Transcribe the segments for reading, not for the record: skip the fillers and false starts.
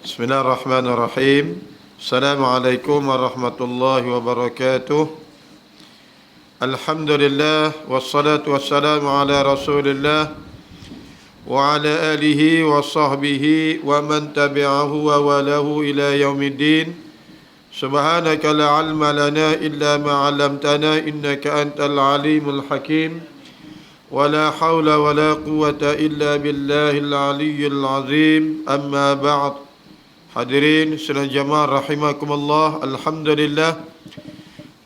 Bismillahirrahmanirrahim. Assalamualaikum warahmatullahi wabarakatuh. Alhamdulillah wassalatu wassalamu ala Rasulillah wa ala alihi wa sahbihi wa man tabi'ahu wa walahu ila yaumiddin. Subhanaka la ilma lana illa ma 'allamtana innaka antal alimul hakim. Wa la hawla wa la quwwata illa billahil aliyyil azim. Amma ba'd. Hadirin sekalian jemaah rahimakumullah, alhamdulillah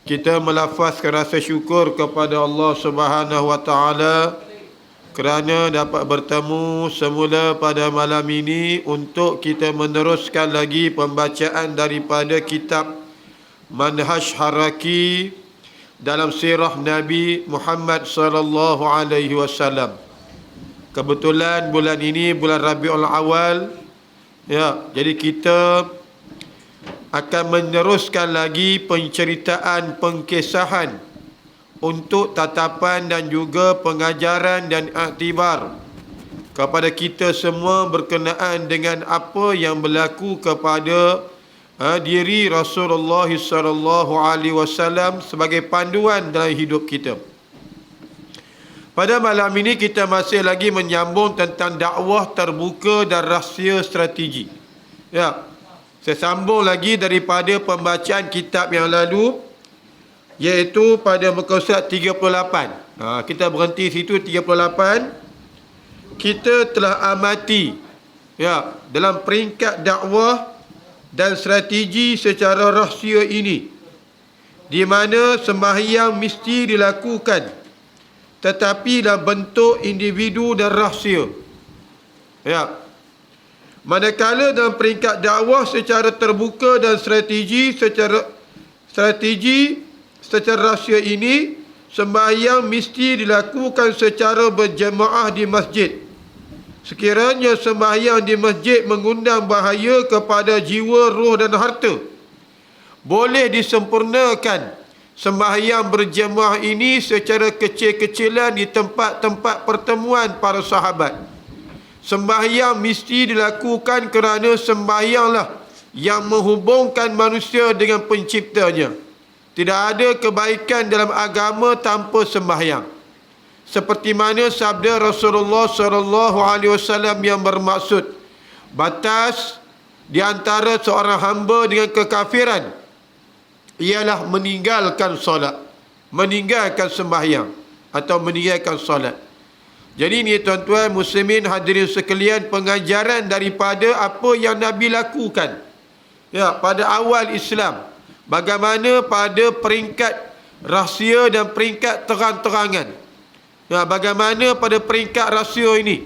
kita melafazkan rasa syukur kepada Allah Subhanahu wa taala kerana dapat bertemu semula pada malam ini untuk kita meneruskan lagi pembacaan daripada kitab Manhaj Haraki dalam sirah Nabi Muhammad sallallahu alaihi wasallam. Kebetulan bulan ini bulan Rabiul Awal. Ya, jadi kita akan meneruskan lagi penceritaan pengkisahan untuk tatapan dan juga pengajaran dan iktibar kepada kita semua berkenaan dengan apa yang berlaku kepada diri Rasulullah sallallahu alaihi wasallam sebagai panduan dalam hidup kita. Pada malam ini kita masih lagi menyambung tentang dakwah terbuka dan rahsia strategi. Ya, saya sambung lagi daripada pembacaan kitab yang lalu, iaitu pada muka surat 38. Kita berhenti situ 38. Kita telah amati dalam peringkat dakwah dan strategi secara rahsia ini, di mana sembahyang mesti dilakukan tetapi dalam bentuk individu dan rahsia. Ya. Manakala dalam peringkat dakwah secara terbuka dan strategi secara rahsia ini, sembahyang mesti dilakukan secara berjemaah di masjid. Sekiranya sembahyang di masjid mengundang bahaya kepada jiwa, roh dan harta, boleh disempurnakan sembahyang berjemaah ini secara kecil-kecilan di tempat-tempat pertemuan para sahabat. Sembahyang mesti dilakukan kerana sembahyanglah yang menghubungkan manusia dengan penciptanya. Tidak ada kebaikan dalam agama tanpa sembahyang. Seperti mana sabda Rasulullah sallallahu alaihi wasallam yang bermaksud, batas di antara seorang hamba dengan kekafiran ialah meninggalkan solat, meninggalkan sembahyang atau meninggalkan solat. Jadi ni tuan-tuan muslimin hadirin sekalian, pengajaran daripada apa yang Nabi lakukan pada awal Islam. Bagaimana pada peringkat rahsia dan peringkat terang-terangan. Bagaimana pada peringkat rahsia ini,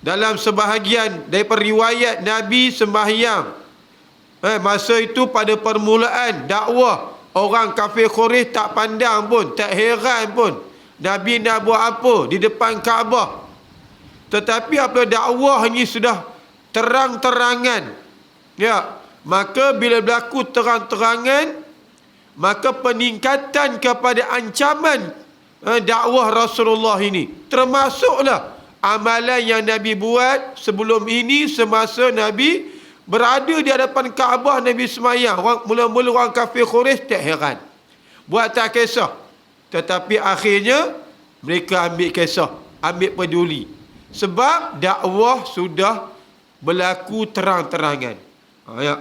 dalam sebahagian daripada riwayat Nabi sembahyang. Masa itu pada permulaan dakwah, orang kafir Quraisy tak pandang pun, tak heran pun Nabi nak buat apa di depan Kaabah. Tetapi apabila dakwah ini sudah terang-terangan, maka bila berlaku terang-terangan, maka peningkatan kepada ancaman dakwah Rasulullah ini, termasuklah amalan yang Nabi buat sebelum ini semasa Nabi berada di hadapan Kaabah. Nabi semayang. Mula-mula orang kafir Quraisy tak heran, buat tak kisah. Tetapi akhirnya mereka ambil kisah, ambil peduli, sebab dakwah sudah berlaku terang-terangan.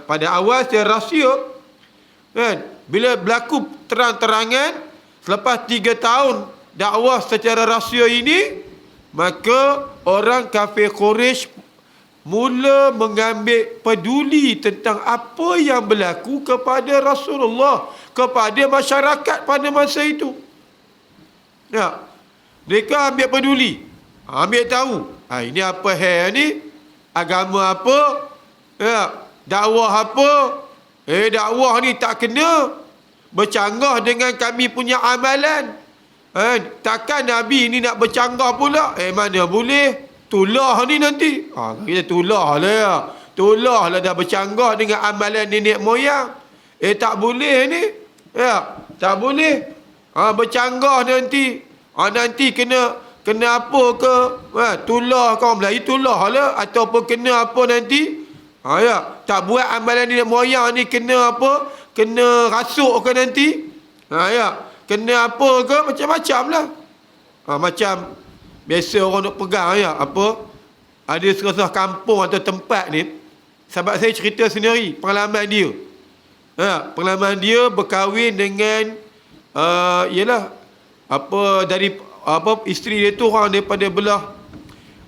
Pada awal secara rahsia, bila berlaku terang-terangan, selepas 3 tahun dakwah secara rahsia ini, maka orang kafir Quraisy mula mengambil peduli tentang apa yang berlaku kepada Rasulullah, kepada masyarakat pada masa itu. Mereka ambil peduli, ambil tahu, ini apa ni, agama apa, dakwah apa. Dakwah ni tak kena bercanggah dengan kami punya amalan. Takkan Nabi ni nak bercanggah pula? Mana boleh. Tulah ni nanti. Kita tulah lah. Tulah lah dah bercanggah dengan amalan nenek moyang. Tak boleh ni. Tak boleh. Bercanggah nanti. Nanti kena apa ke? Tulah kau Melayu tulah lah. Ataupun kena apa nanti? Ya, tak buat amalan nenek moyang ni kena apa? Kena rasuk ke nanti? Ya, kena apa ke? Macam-macam lah. Macam biasa orang nak pegang ya, apa? Ada serasa kampung atau tempat ni, sahabat saya cerita sendiri pengalaman dia. Pengalaman dia berkahwin dengan ialah apa dari apa isteri dia tu orang daripada belah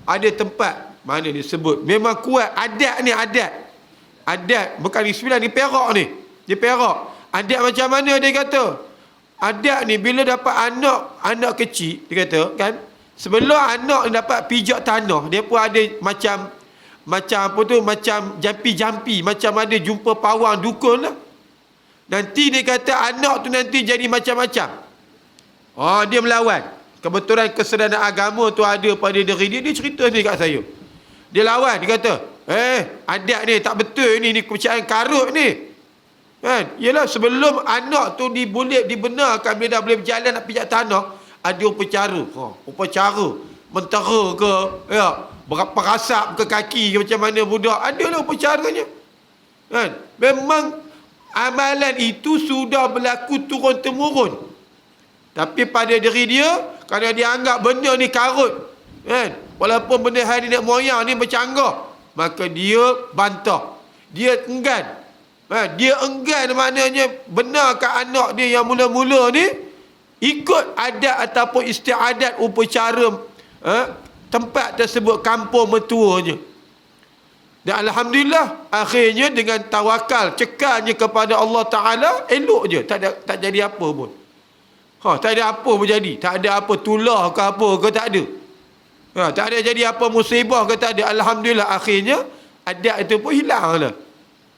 ada tempat mana dia sebut memang kuat adat ni, adat bukan di Sembilan, di Perak ni, di Perak adat macam mana dia kata. Adat ni bila dapat anak kecil, dia kata kan, sebelum anak dapat pijak tanah, dia pun ada macam apa tu, macam jampi-jampi, macam ada jumpa pawang dukun lah. Nanti dia kata anak tu nanti jadi macam-macam. Dia melawan. Kebetulan kesedaran agama tu ada pada diri dia. Dia cerita ni kat saya. Dia lawan, dia kata, adat ni tak betul ni kepercayaan karut ni. Kan? Yelah, sebelum anak tu dibenarkan, bila dah boleh berjalan nak pijak tanah, ada upacara. Upacara mentera ke, ya, berapa rasap ke kaki ke, macam mana budak. Adalah upacaranya. Kan? Memang amalan itu sudah berlaku turun-temurun. Tapi pada diri dia, kerana dia anggap benda ni karut, kan? Walaupun benda hari nenek moyang ni bercanggah, maka dia bantah, dia enggan. Dia enggan, maknanya benarkan anak dia yang mula-mula ni ikut adat ataupun istiadat upacara tempat tersebut, kampung mertuanya. Dan Alhamdulillah, akhirnya dengan tawakal, cekalnya kepada Allah Ta'ala, elok je, tak jadi apa pun. Tak ada apa pun jadi, tak ada apa tulah ke apa ke, tak ada. Tak ada jadi apa musibah ke, tak ada. Alhamdulillah, akhirnya adat itu pun hilang lah.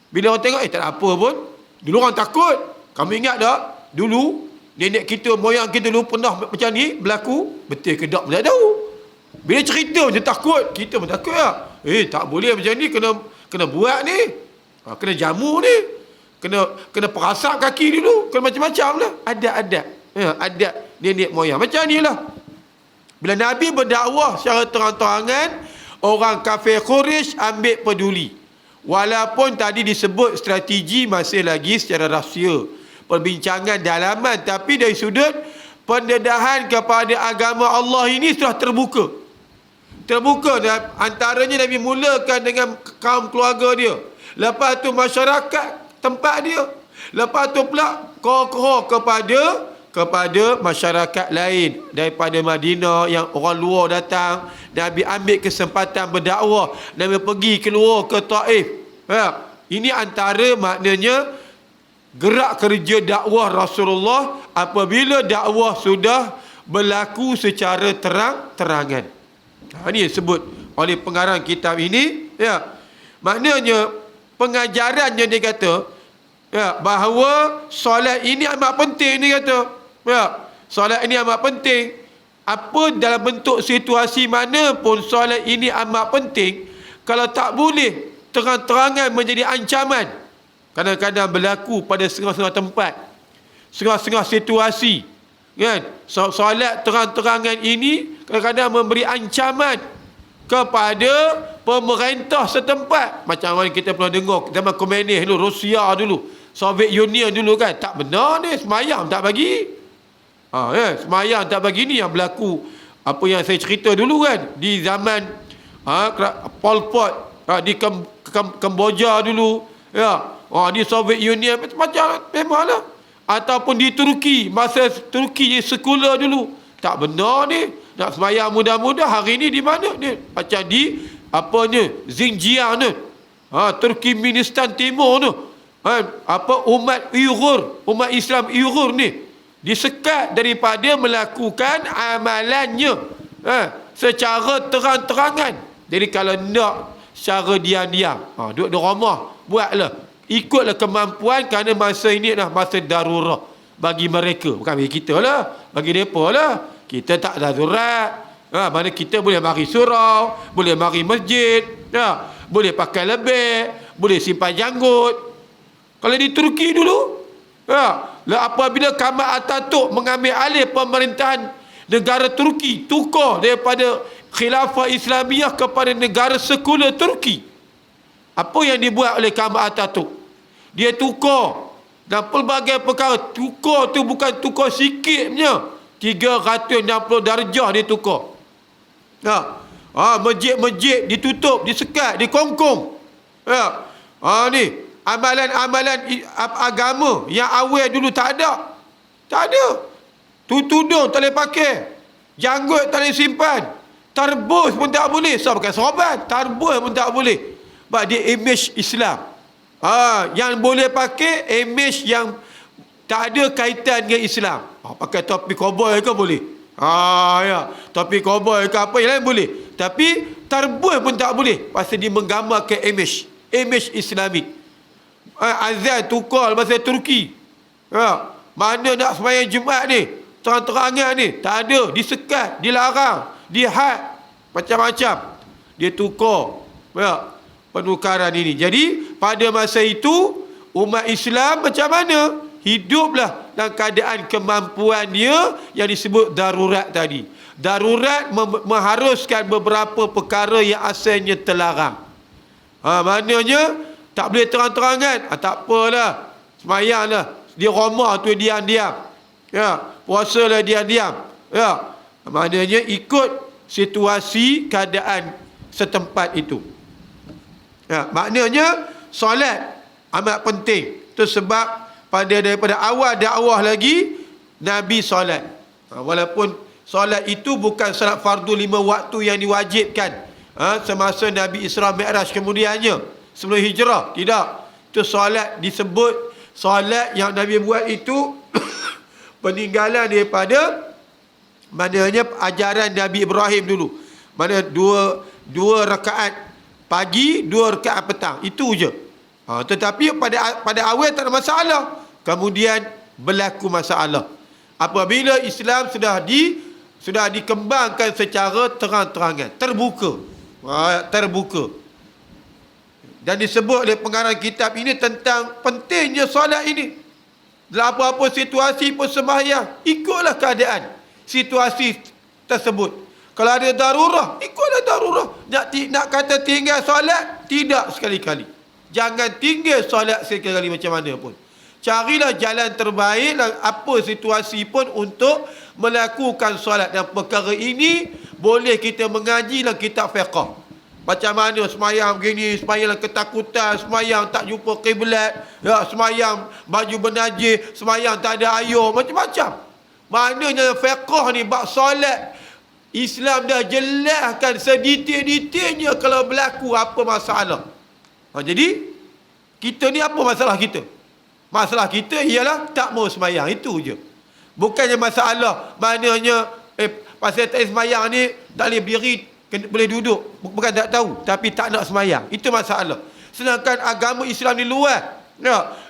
Bila orang tengok, tak ada apa pun. Dulu orang takut. Kamu ingat tak? Dulu, nenek kita, moyang kita dulu pernah macam ni, berlaku. Betul ke tak pun tak tahu. Bila cerita macam takut, kita pun takut lah. Tak boleh macam ni, kena buat ni. Kena jamu ni. Kena perasap kaki dulu. Kena macam-macam lah. Adat-adat. Adat nenek moyang. Macam ni lah. Bila Nabi berdakwah secara terang-terangan, orang kafir Quraisy ambil peduli. Walaupun tadi disebut strategi masih lagi secara rahsia, perbincangan dalaman, tapi dari sudut pendedahan kepada agama Allah ini sudah terbuka. Dan antaranya Nabi mulakan dengan kaum keluarga dia. Lepas tu masyarakat tempat dia. Lepas tu pula kor-kor kepada masyarakat lain daripada Madinah yang orang luar datang. Nabi ambil kesempatan berdakwah. Nabi pergi keluar ke Taif. Ini antara maknanya gerak kerja dakwah Rasulullah apabila dakwah sudah berlaku secara terang-terangan. Ini yang disebut oleh pengarang kitab ini. Maknanya pengajarannya dia kata, bahawa solat ini amat penting, dia kata. Solat ini amat penting. Apa dalam bentuk situasi mana pun solat ini amat penting. Kalau tak boleh terang-terangan menjadi ancaman. Kadang-kadang berlaku pada setengah-setengah tempat, setengah-setengah situasi, kan? Solat terang-terangan ini kadang-kadang memberi ancaman kepada pemerintah setempat. Macam mana kita pernah dengar zaman komunis dulu, Rusia dulu, Soviet Union dulu, kan? Tak benar ni, semayang tak bagi. Semayang tak bagi, ni yang berlaku. Apa yang saya cerita dulu, kan? Di zaman Pol Pot, di Kemboja dulu, di Soviet Union, macam memanglah. Ataupun di Turki, masa Turki sekular dulu. Tak benar ni, nak semayang mudah-mudah. Hari ni di mana ni? Macam di Xinjiang ni, Turkmenistan Timur tu, umat Uyghur, umat Islam Uyghur ni disekat daripada melakukan amalannya secara terang-terangan. Jadi kalau nak secara diam-diam, duduk di rumah, buatlah, ikutlah kemampuan, kerana masa ini adalah masa darurat bagi mereka, bukan bagi kita lah, bagi mereka lah. Kita tak darurat. Mana kita boleh mari surau, boleh mari masjid, boleh pakai lebih, boleh simpan janggut. Kalau di Turki dulu, apabila Kemal Atatürk mengambil alih pemerintahan negara Turki, tukar daripada khilafah Islamiyah kepada negara sekular Turki. Apa yang dibuat oleh Kamal Atatürk? Dia tukar. Dan pelbagai perkara. Tukar tu bukan tukar sikit punya. 360 darjah dia tukar. Masjid-masjid ditutup, disekat, dikongkong. Ni amalan-amalan agama yang awal dulu tak ada. Tak ada. Tudung tak boleh pakai. Janggut tak boleh simpan. Tarbus pun tak boleh. So pakai sorban. Tarbus pun tak boleh. Sebab dia image Islam. Yang boleh pakai image yang tak ada kaitan dengan Islam. Pakai topi cowboy ke boleh. Ya. Topi cowboy ke apa yang lain boleh. Tapi tarbus pun tak boleh. Pasal dia menggambarkan image Islamik. Azan tukar bahasa Turki. Mana nak sembahyang Jumaat ni? Terang-terangan ni. Tak ada. Disekat. Dilarang. Dihad. Macam-macam. Dia tukar. Penukaran ini. Jadi pada masa itu umat Islam macam mana? Hiduplah dalam keadaan kemampuan dia yang disebut darurat tadi. Darurat mengharuskan beberapa perkara yang asalnya terlarang. Maknanya tak boleh terang-terangan. Tak apalah. Semayanglah. Dia rumah tu diam-diam. Puasalah diam-diam. Maknanya ikut situasi keadaan setempat itu. Maknanya solat amat penting. Itu sebab daripada awal dakwah lagi Nabi solat. Walaupun solat itu bukan solat fardu 5 waktu yang diwajibkan semasa Nabi Isra Mi'raj kemudiannya sebelum hijrah. Tidak. Itu solat disebut solat yang Nabi buat itu peninggalan daripada maknanya ajaran Nabi Ibrahim dulu. Mana dua rakaat pagi, 2 rakaat petang. Itu je. Tetapi pada awal tak ada masalah. Kemudian berlaku masalah. Apabila Islam sudah dikembangkan secara terang-terangan. Terbuka. Terbuka. Dan disebut oleh pengarang kitab ini tentang pentingnya solat ini. Dalam apa-apa situasi pun sembahyang. Ikutlah keadaan situasi tersebut. Kalau ada darurah, ikutlah darurah. Nak kata tinggal solat, tidak sekali-kali. Jangan tinggal solat sekali-kali macam mana pun. Carilah jalan terbaik dalam apa situasi pun untuk melakukan solat. Dan perkara ini boleh kita mengaji dalam kitab fiqh. Macam mana semayang begini, semayang dalam ketakutan, semayang tak jumpa kiblat, semayang baju bernajis, semayang tak ada air, macam-macam. Maknanya fiqh ni bab solat Islam dah jelaskan sedetail-detailnya kalau berlaku apa masalah. Jadi kita ni apa masalah kita? Masalah kita ialah tak mau semayang, itu je. Bukannya masalah maknanya pasal tak semayang ni tak boleh berdiri, boleh duduk. Bukan tak tahu, tapi tak nak semayang. Itu masalah. Sedangkan agama Islam ni luas.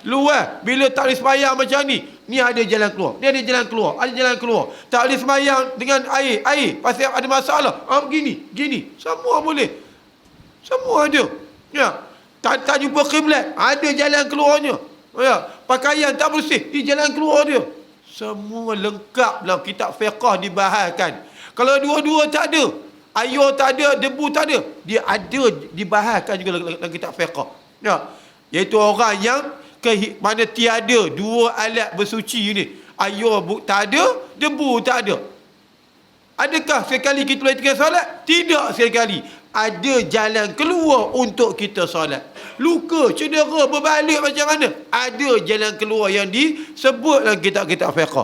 Luas. Bila tak boleh semayang macam ni ada jalan keluar. Ni ada jalan keluar. Ada jalan keluar. Tak boleh semayang dengan air. Pasal ada masalah. Gini. Semua boleh. Semua ada. Tak jumpa kiblat. Ada jalan keluarnya. Pakaian tak bersih. Di jalan keluar dia. Semua lengkap dalam kitab fiqh dibahaskan. Kalau dua-dua tak ada, air tak ada, debu tak ada, dia ada dibahaskan juga dalam kitab fiqh. Iaitu orang yang mana tiada dua alat bersuci ni. Air tak ada, debu tak ada. Adakah sekali kita boleh tinggal solat? Tidak sekali. Ada jalan keluar untuk kita solat. Luka, cedera, berbalik macam mana? Ada jalan keluar yang disebut dalam kitab-kitab fiqh.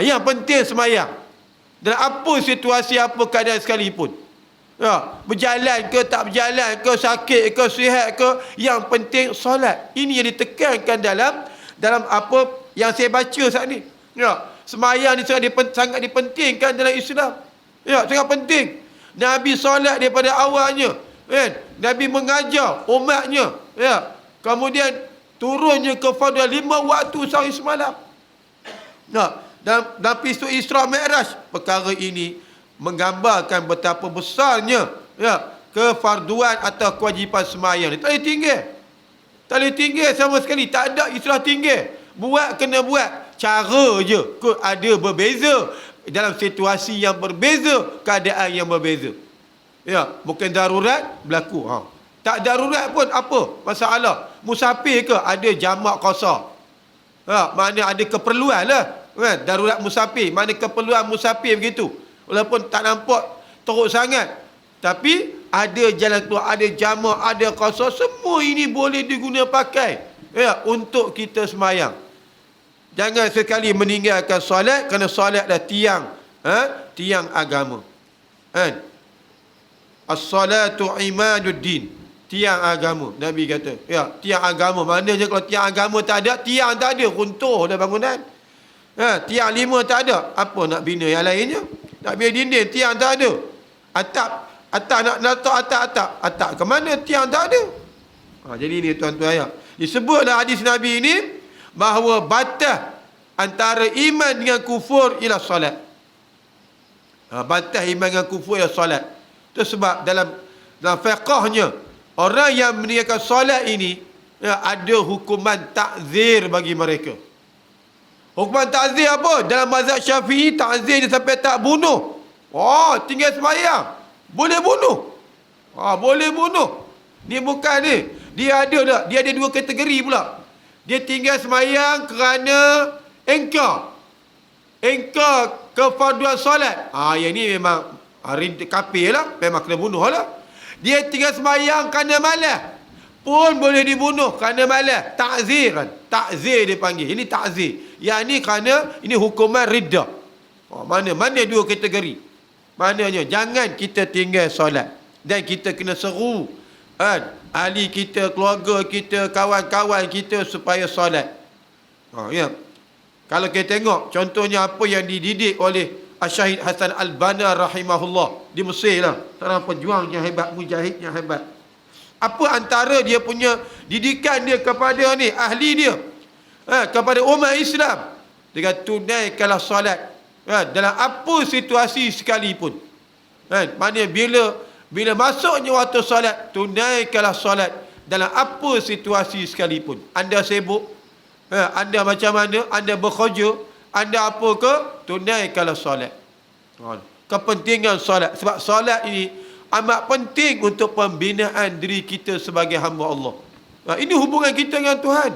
Yang penting semayang. Dalam apa situasi, apa keadaan sekalipun. Berjalan ke tak berjalan ke, sakit ke, sihat ke, yang penting solat. Ini yang ditekankan dalam apa yang saya baca saat ni. Semayang ni sangat dipentingkan dalam Islam. Sangat penting. Nabi solat daripada awalnya, Nabi mengajar umatnya, kemudian turunnya ke fardu 5 waktu sehari semalam. Dan peristiwa Isra Mi'raj, perkara ini menggambarkan betapa besarnya kefarduan atau kewajipan semayang ni. Tak boleh tinggal. Tak boleh tinggal sama sekali. Tak ada istilah tinggal. Buat kena buat. Cara je. Ada berbeza. Dalam situasi yang berbeza, keadaan yang berbeza. Bukan darurat berlaku. Tak darurat pun apa masalah. Musafir ke ada jamak qasar. Mana ada keperluan lah. Kan? Darurat musafir. Mana keperluan musafir begitu. Walaupun tak nampak teruk sangat. Tapi ada jalan keluar, ada jamak, ada qasar. Semua ini boleh diguna pakai. Untuk kita semayang. Jangan sekali meninggalkan solat kerana solat dah tiang. Tiang agama. Kan? As-salatu imaduddin. Tiang agama. Nabi kata. Tiang agama. Maknanya kalau tiang agama tak ada, tiang tak ada. Runtuh dah bangunan. Tiang 5 tak ada. Apa nak bina yang lainnya? Nak bina dinding, tiang tak ada. Atap nak letak atap. Atap ke mana? Tiang tak ada. Jadi ini tuan-tuan ayah. Disebutlah hadis Nabi ini bahawa batas antara iman dengan kufur ialah solat. Batas iman dengan kufur ialah solat. Itu sebab dalam fiqahnya, orang yang meninggalkan solat ini ada hukuman takzir bagi mereka. Hukuman takzir apa? Dalam mazhab Syafi'i, takzir dia sampai tak bunuh. Tinggal sembahyang boleh bunuh. Boleh bunuh. Ni bukan ni. Dia ada dua kategori pula. Dia tinggal sembahyang kerana engkar kefarduan solat. Yang ni memang kafir lah. Memang kena bunuh lah. Dia tinggal sembahyang kerana malas, pun boleh dibunuh kerana malas. Takzir kan. Takzir dia panggil. Ini takzir. Yang ni kerana ini hukuman riddah. Mana dua kategori. Maknanya jangan kita tinggal solat. Dan kita kena seru ahli kita, keluarga kita, kawan-kawan kita supaya solat. Kalau kita tengok contohnya apa yang dididik oleh Syahid Hasan Al-Banna rahimahullah di Mesir lah. Seorang pejuang yang hebat, mujahid yang hebat. Apa antara dia punya didikan dia kepada ni ahli dia, kepada umat Islam, dengan tunaikanlah solat dalam apa situasi sekalipun. Maknanya bila masuknya waktu solat, tunaikanlah solat dalam apa situasi sekalipun. Anda sibuk, anda macam mana, anda bekerja, anda apa ke, tunaikanlah solat. Kepentingan solat. Sebab solat ini amat penting untuk pembinaan diri kita sebagai hamba Allah. Ini hubungan kita dengan Tuhan.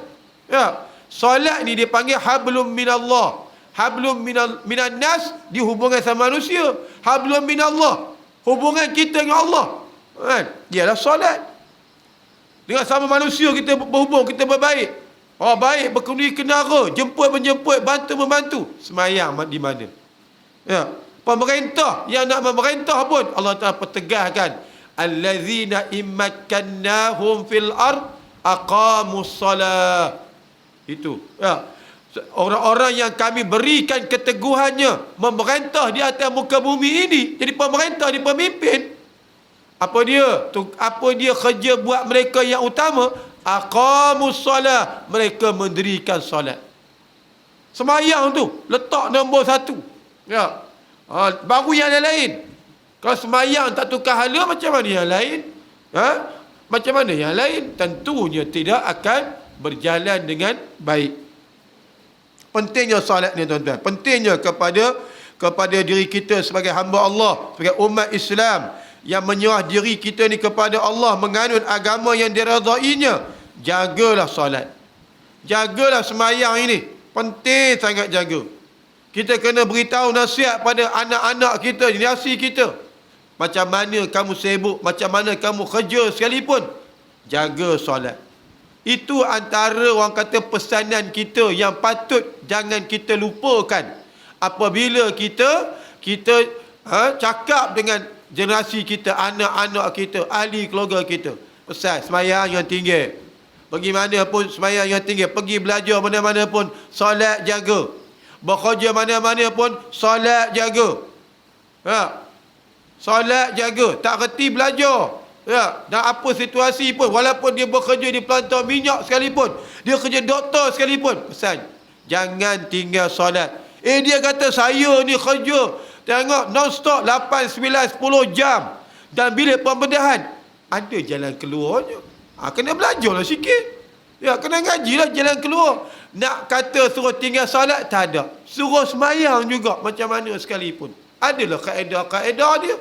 Solat ni dipanggil hablum minallah. Hablum minan nas, dihubungkan sama manusia. Hablum minallah, hubungan kita dengan Allah. Dialah solat. Dengan sama manusia kita berhubung, kita berbaik. Baik, berkendi kenara, jemput menjemput, bantu membantu. Semayang di mana? Pemerintah yang nak memerintah pun Allah Ta'ala pertegahkan, allazina immakkannahum fil ard aqamus salah. Itu orang-orang yang kami berikan keteguhannya memerintah di atas muka bumi ini. Jadi pemerintah, dia pemimpin. Apa dia kerja buat mereka yang utama? Aqamus salah, mereka mendirikan solat. Semayang tu letak nombor 1. Baru yang lain. Kalau semayang tak tukar hala, macam mana yang lain? Macam mana yang lain? Tentunya tidak akan berjalan dengan baik. Pentingnya solat ni tuan-tuan. Pentingnya kepada diri kita sebagai hamba Allah, sebagai umat Islam yang menyerah diri kita ni kepada Allah, menganut agama yang diredainya. Jagalah solat. Jagalah semayang ini. Penting sangat jaga. Kita kena beritahu nasihat pada anak-anak kita, generasi kita. Macam mana kamu sibuk, macam mana kamu kerja sekalipun, jaga solat. Itu antara orang kata pesanan kita yang patut jangan kita lupakan. Apabila kita cakap dengan generasi kita, anak-anak kita, ahli keluarga kita. Pesan, semayang yang tinggi. Pergi mana pun semayang yang tinggi. Pergi belajar mana-mana pun, solat jaga. Bekerja mana-mana pun, solat jaga. Solat jaga. Tak reti belajar. Dan apa situasi pun, walaupun dia bekerja di pelantar minyak sekalipun, dia kerja doktor sekalipun, pesan, jangan tinggal solat. Dia kata saya ni kerja, tengok non-stop 8, 9, 10 jam. Dan bilik pembedahan, ada jalan keluarnya. Kena belajarlah sikit. Kena ngajilah jalan keluar. Nak kata suruh tinggal solat, tak ada. Suruh semayang juga macam mana sekalipun. Adalah kaedah-kaedah dia.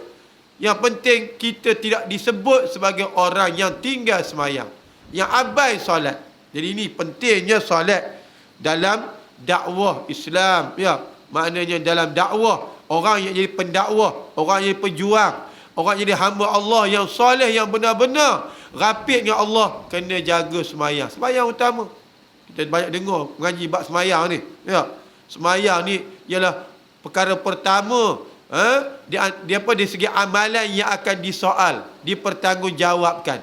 Yang penting kita tidak disebut sebagai orang yang tinggal semayang, yang abai solat. Jadi ini pentingnya solat dalam dakwah Islam, ya. Maknanya dalam dakwah, orang yang jadi pendakwah, orang yang jadi pejuang, orang jadi hamba Allah yang soleh, yang benar-benar rapid dengan Allah, kena jaga semayang. Semayang utama. Kita banyak dengar mengaji bab semayang ni, ya. Semayang ni ialah perkara pertama, dia apa, dari segi amalan yang akan disoal, dipertanggungjawabkan.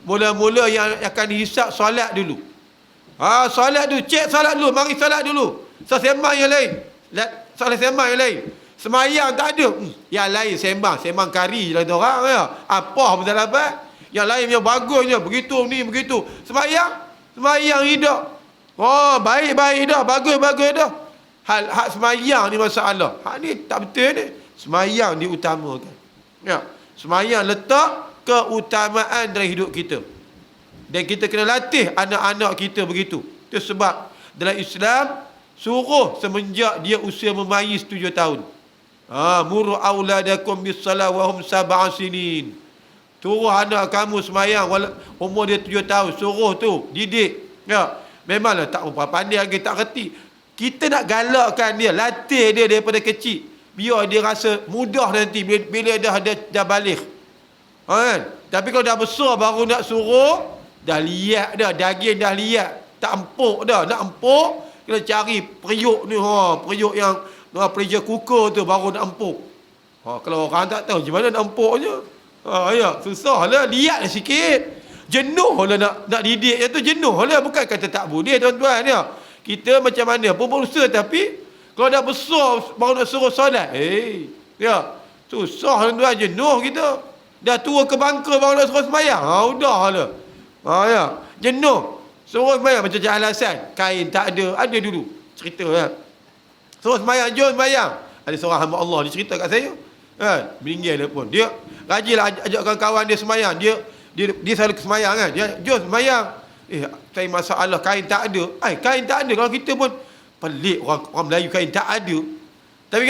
Mula-mula yang akan dihisap solat dulu. Solat dulu, cek solat dulu, mari solat dulu. Sembang yang lain, solat sembang yang lain. Semayang tak ada, yang lain sembang kari lah tu orang, ya. Apa pun tak dapat. Yang lain yang bagusnya, begitu ni, begitu. Semayang hidup. Baik dah, bagus dah. Hak semayang ni masalah. Hak ni tak betul ni. Semayang diutamakan, ya. Semayang letak keutamaan dalam hidup kita, dan kita kena latih anak-anak kita begitu. Itu sebab dalam Islam suruh semenjak dia usia memayis 7 tahun. Muru auladakum bis-salah wa hum 7 sinin. Suruh anak kamu semayang umur dia 7 tahun, suruh tu, didik, ya. Memanglah tak berapa pandai lagi, tak reti. Kita nak galakkan dia, latih dia daripada kecil, biar dia rasa mudah nanti bila dah balik. Kan? Tapi kalau dah besar baru nak suruh, dah liat dah, daging dah liat, tak empuk dah. Nak empuk, kena cari periuk ni, periuk yang pressure cooker tu baru nak empuk. Kalau orang tak tahu macam mana nak empuknya, ya, susah lah, liat lah sikit. Jenuh lah nak didik yang tu, jenuh lah. Bukan kata tak boleh, tuan-tuan, ya. Kita macam mana pun berusaha, tapi kalau dah besar baru nak suruh solat, ya, susah, tuan-tuan, jenuh kita. Dah tua ke bangka baru nak suruh sembahyang, udah lah, ya, jenuh. Suruh sembahyang macam alasan kain tak ada dulu cerita, ya. Suruh sembahyang, jom sembahyang. Ada seorang hamba Allah, dia cerita kat saya, beringgil dia pun, dia rajinlah ajak kawan dia sembahyang. Dia selalu sembahyang, kan, dia jom sembahyang. Saya masalah kain tak ada. Kain tak ada, kalau kita pun pelik, orang Melayu kain tak ada. Tapi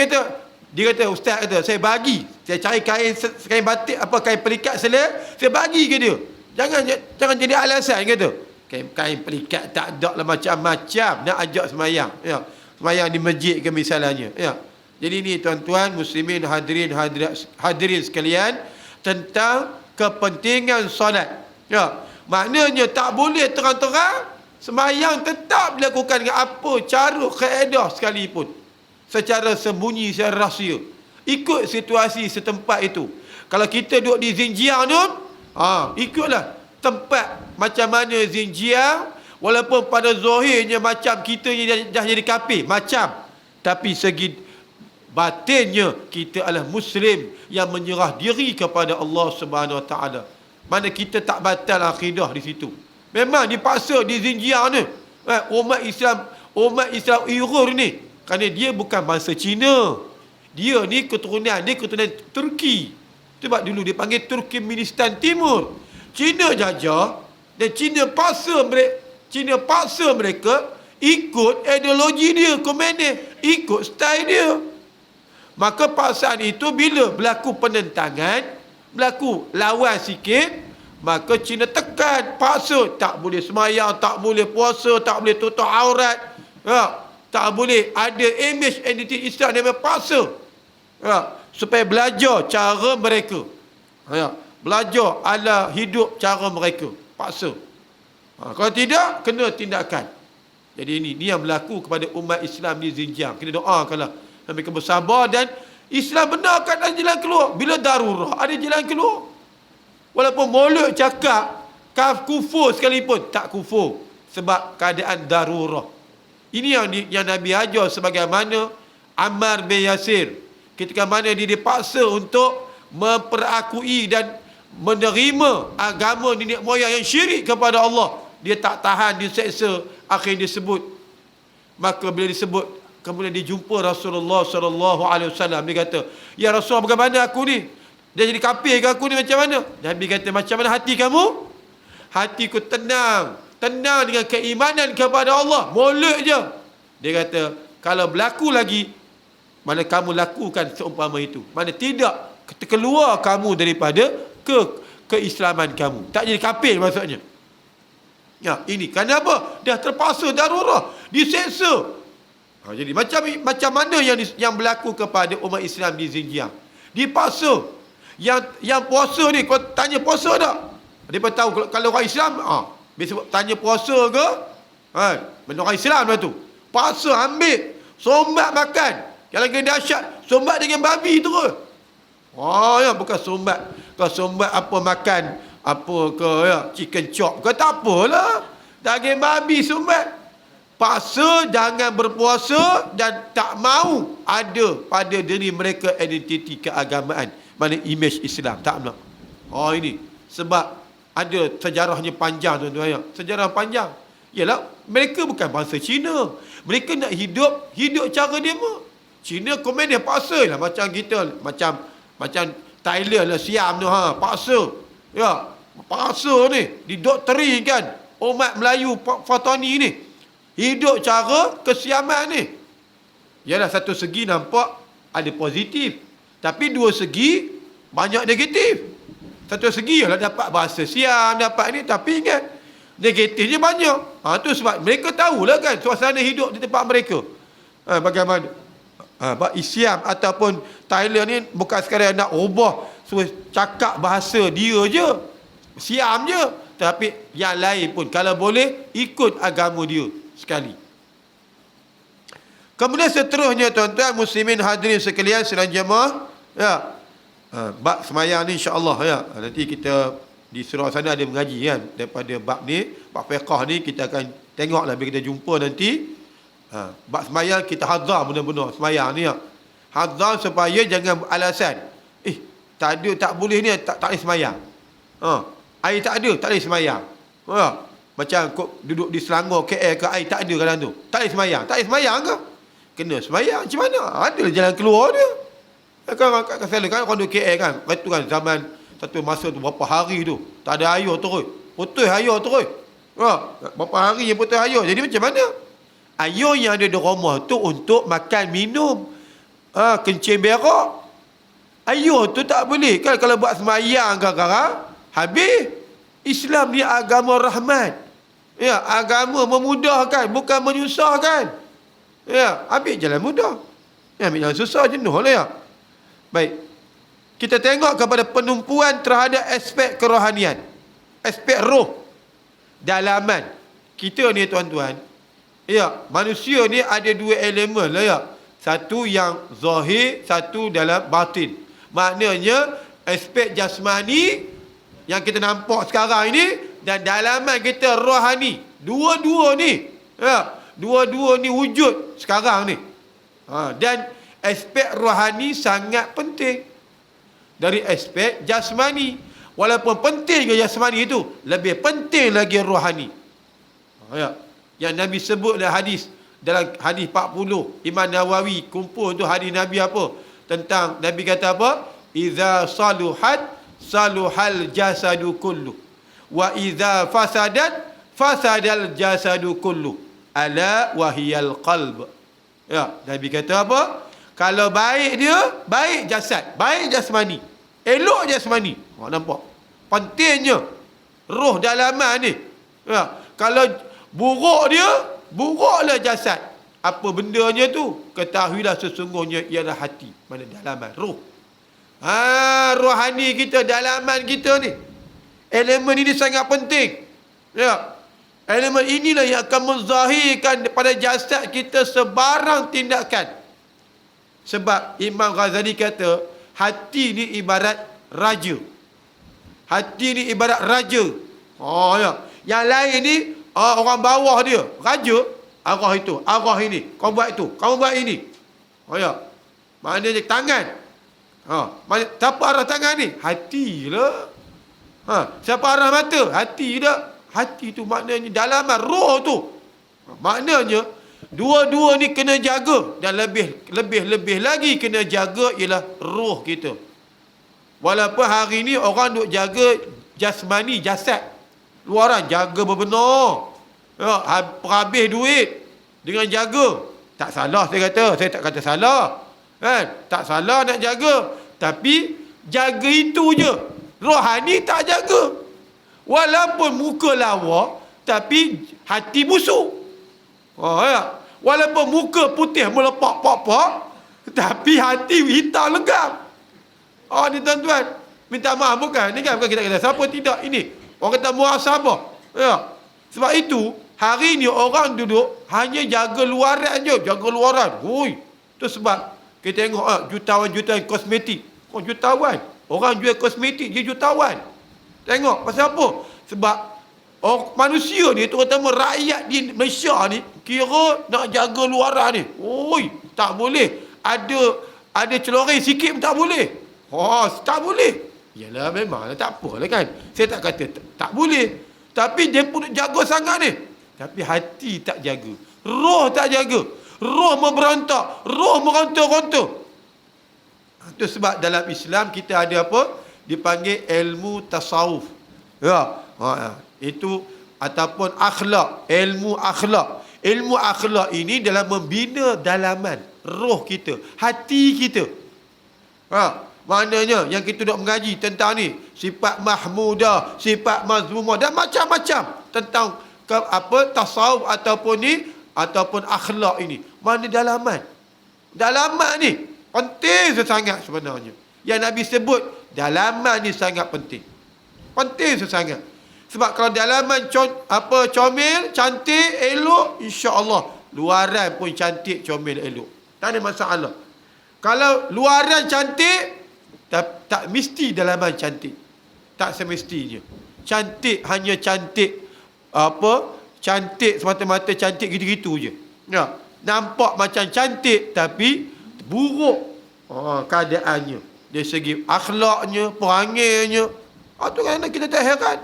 dia kata, ustaz kata, saya cari kain batik, kain pelikat selai, saya bagi ke dia. Jangan jadi alasan, kata. Kain pelikat tak ada lah, macam-macam nak ajak sembahyang, ya. Sembahyang di masjid ke misalnya, ya. Jadi ni tuan-tuan muslimin, hadirin sekalian, tentang kepentingan solat, ya. Maknanya tak boleh terang-terang, sembahyang tetap dilakukan dengan apa cara, kaedah sekalipun, secara sembunyi, secara rahsia, ikut situasi setempat itu. Kalau kita duduk di Xinjiang tu, ikutlah tempat macam mana Xinjiang, walaupun pada zahirnya macam kita yang dah jadi kafir, tapi segi batinnya kita adalah muslim yang menyerah diri kepada Allah Subhanahu Wa Taala. Mana kita tak batal akidah di situ. Memang dipaksa di Xinjiang ni, umat Islam Uyghur ni, kerana dia bukan bangsa Cina. Dia ni keturunan Turki. Sebab dulu dia panggil Turkmenistan Timur. Cina jajah, dan Cina paksa mereka ikut ideologi dia, komunis, ikut style dia. Maka paksaan itu bila berlaku penentangan, berlaku lawan sikit, maka Cina tekan, paksa, tak boleh semayang, tak boleh puasa, tak boleh tutup aurat, ya, tak boleh ada image identiti Islam, dia paksa, ya, supaya belajar cara mereka, ya, belajar ala hidup cara mereka, paksa. Kalau tidak, kena tindakan. Jadi ini yang berlaku kepada umat Islam di Xinjiang. Kita doakanlah mereka bersabar, dan Islam benarkan ada jalan keluar. Bila darurah, ada jalan keluar. Walaupun mulut cakap kufur sekalipun, tak kufur, sebab keadaan darurah. Ini yang Nabi ajar, sebagaimana Ammar bin Yasir, ketika mana dia dipaksa untuk memperakui dan menerima agama nenek moyang yang syirik kepada Allah, dia tak tahan, diseksa, akhirnya disebut. Maka bila disebut, kemudian dia jumpa Rasulullah SAW. Dia kata, ya Rasulullah, bagaimana aku ni? Dia jadi kafir ke aku ni, macam mana? Nabi kata, macam mana hati kamu? Hatiku tenang dengan keimanan kepada Allah, mulut je. Dia kata, kalau berlaku lagi, mana kamu lakukan seumpama itu. Mana tidak, keluar kamu daripada keislaman kamu. Tak jadi kafir maksudnya. Ya, ini kerana apa? Dah terpaksa darurah, diseksa. Jadi macam mana yang berlaku kepada umat Islam di Xinjiang? Dipaksa. Yang puasa ni, kau tanya puasa tak? Dia tahu kalau orang Islam, biasa tanya puasa ke? Benda orang Islam lah tu. Paksa ambil, sombat makan. Yang lagi dahsyat, sombat dengan babi terus. Ya, bukan sombat. Kau sombat apa makan, apa ke ya, chicken chop ke, tak apalah. Daging babi sombat. Paksa jangan berpuasa dan tak mau ada pada diri mereka identiti keagamaan, mana imej Islam, tak nak. Ini sebab ada sejarahnya panjang tuan-tuan ya. Sejarah panjang. Yalah, mereka bukan bangsa Cina. Mereka nak hidup cara dia mah. Cina komen dia paksa lah macam kita, macam Thailand lah, Siam tu paksa. Ya, paksa ni didoktrinkan umat Melayu Fatani ni. Hidup cara kesiaman ni. Yalah, satu segi nampak ada positif, tapi dua segi banyak negatif. Satu segi ialah dapat bahasa Siam, dapat ni, tapi ingat negatifnya banyak. Tu sebab mereka tahulah kan suasana hidup di tempat mereka. Bagaimana Siam ataupun Thailand ni bukan sekadar nak ubah cakap bahasa dia je, Siam je, tapi yang lain pun kalau boleh ikut agama dia sekali. Kemudian seterusnya tuan-tuan muslimin hadirin sekalian sedang jemaah ya, bab semayang ni insya-Allah ya, nanti kita di surau sana ada mengaji kan daripada bab ni, bab fiqh ni kita akan tengoklah bila kita jumpa nanti. Bab semayang kita hazar benar-benar semayang ni ya. Hazar supaya jangan alasan tak ada, tak boleh ni, tak boleh semayang. Air tak ada, tak boleh semayang. Macam kau duduk di Selangor, KL ke, air tak ada kadang tu, tak boleh semayang. Tak boleh semayang ke? Kena semayang. Macam mana? Ada jalan keluar dia. Kan orang duduk KL kan, itu kan zaman satu masa tu berapa hari tu tak ada air terus, putus air terus. Berapa hari yang putus air. Jadi macam mana? Air yang ada di rumah tu untuk makan minum, kencing berak. Air tu tak boleh kan kalau buat semayang kadang-kadang. Habis Islam ni agama rahmat. Ya, agama memudahkan, bukan menyusahkan. Ya, ambil jalan mudah. Ya, ambil jalan susah jenuh lah ya. Baik. Kita tengok kepada penumpuan terhadap aspek kerohanian. Aspek roh. Dalaman. Kita ni tuan-tuan, ya, manusia ni ada dua elemen lah ya. Satu yang zahir, satu dalam batin. Maknanya aspek jasmani yang kita nampak sekarang ini dan dalaman kita rohani. Dua-dua ni, ya, dua-dua ni wujud sekarang ni. Dan aspek rohani sangat penting dari aspek jasmani. Walaupun penting ke jasmani itu, lebih penting lagi rohani. Ya. Yang Nabi sebut dalam hadis, dalam hadis 40 Imam Nawawi kumpul tu hadis Nabi apa? Tentang Nabi kata apa? Iza saluhat saluhal jasadu kullu wa idza fasadat fasadal jasadu kullu ala wahiyal qalb. Ya, Nabi kata apa? Kalau baik dia, baik jasad, baik jasmani, elok jasmani. Nampak pentingnya roh dalaman ni. Ya, kalau buruk dia, buruklah jasad. Apa bendanya tu? Ketahuilah sesungguhnya ialah hati, mana dalaman roh. Rohani kita, dalaman kita ni, elemen ini sangat penting. Ya, elemen inilah yang akan menzahirkan pada jasad kita sebarang tindakan. Sebab Imam Ghazali kata hati ni ibarat raja. Hati ni ibarat raja. Ya. Yang lain ni orang bawah dia, raja. Arah itu, arah ini, kau buat itu, kau buat ini. Ya. Maknanya tangan. Siapa arah tangan ni? Hati lah. Siapa arah mata? Hati dah. Hati tu maknanya dalaman roh tu. Maknanya dua-dua ni kena jaga. Dan lebih lagi kena jaga ialah roh kita. Walaupun hari ni orang duk jaga jasmani, jasad. Luaran jaga benar-benar. Habis duit dengan jaga. Tak salah saya kata. Saya tak kata salah. Kan? Tak salah nak jaga. Tapi jaga itu je. Rohani tak jaga. Walaupun muka lawa, tapi hati busuk. Ya. Walaupun muka putih melepak-pak-pak, tapi hati hitam legam. Ni tuan-tuan, minta maaf bukan? Ni kan bukan kita kata siapa tidak ini. Orang kata muhasabah. Ya. Sebab itu, hari ni orang duduk hanya jaga luaran je, jaga luaran. Hui. Tu sebab kita tengok jutawan-jutawan kosmetik. Jutawan. Orang jual kosmetik dia jutawan. Tengok pasal apa? Sebab manusia ni, terutama rakyat di Malaysia ni, kira nak jaga luaran ni. Oi, tak boleh. Ada celoreh sikit pun tak boleh. Tak boleh. Yalah memang tak apalah kan. Saya tak kata tak boleh. Tapi dia pun jaga sangat ni. Tapi hati tak jaga. Roh tak jaga. Roh memberontak. Roh meronta-ronta. Itu sebab dalam Islam kita ada apa? Dipanggil ilmu tasawuf. Ya. Itu ataupun akhlak. Ilmu akhlak. Ilmu akhlak ini dalam membina dalaman roh kita, hati kita. Maknanya yang kita nak mengaji tentang ni, sifat mahmudah, sifat mazmumah dan macam-macam tentang tasawuf ataupun akhlak ini. Mana dalaman? Dalaman ni penting sangat sebenarnya. Yang Nabi sebut dalaman ni sangat penting. Penting sangat. Sebab kalau dalaman comel, cantik, elok, insya-Allah luaran pun cantik, comel, elok. Tak ada masalah. Kalau luaran cantik, tak mesti dalaman cantik. Tak semestinya. Cantik hanya cantik cantik semata-mata cantik gitu-gitu je. Ya. Nampak macam cantik tapi buruk keadaannya. Dari segi akhlaknya, perangainya. Tu kan kita tak heran.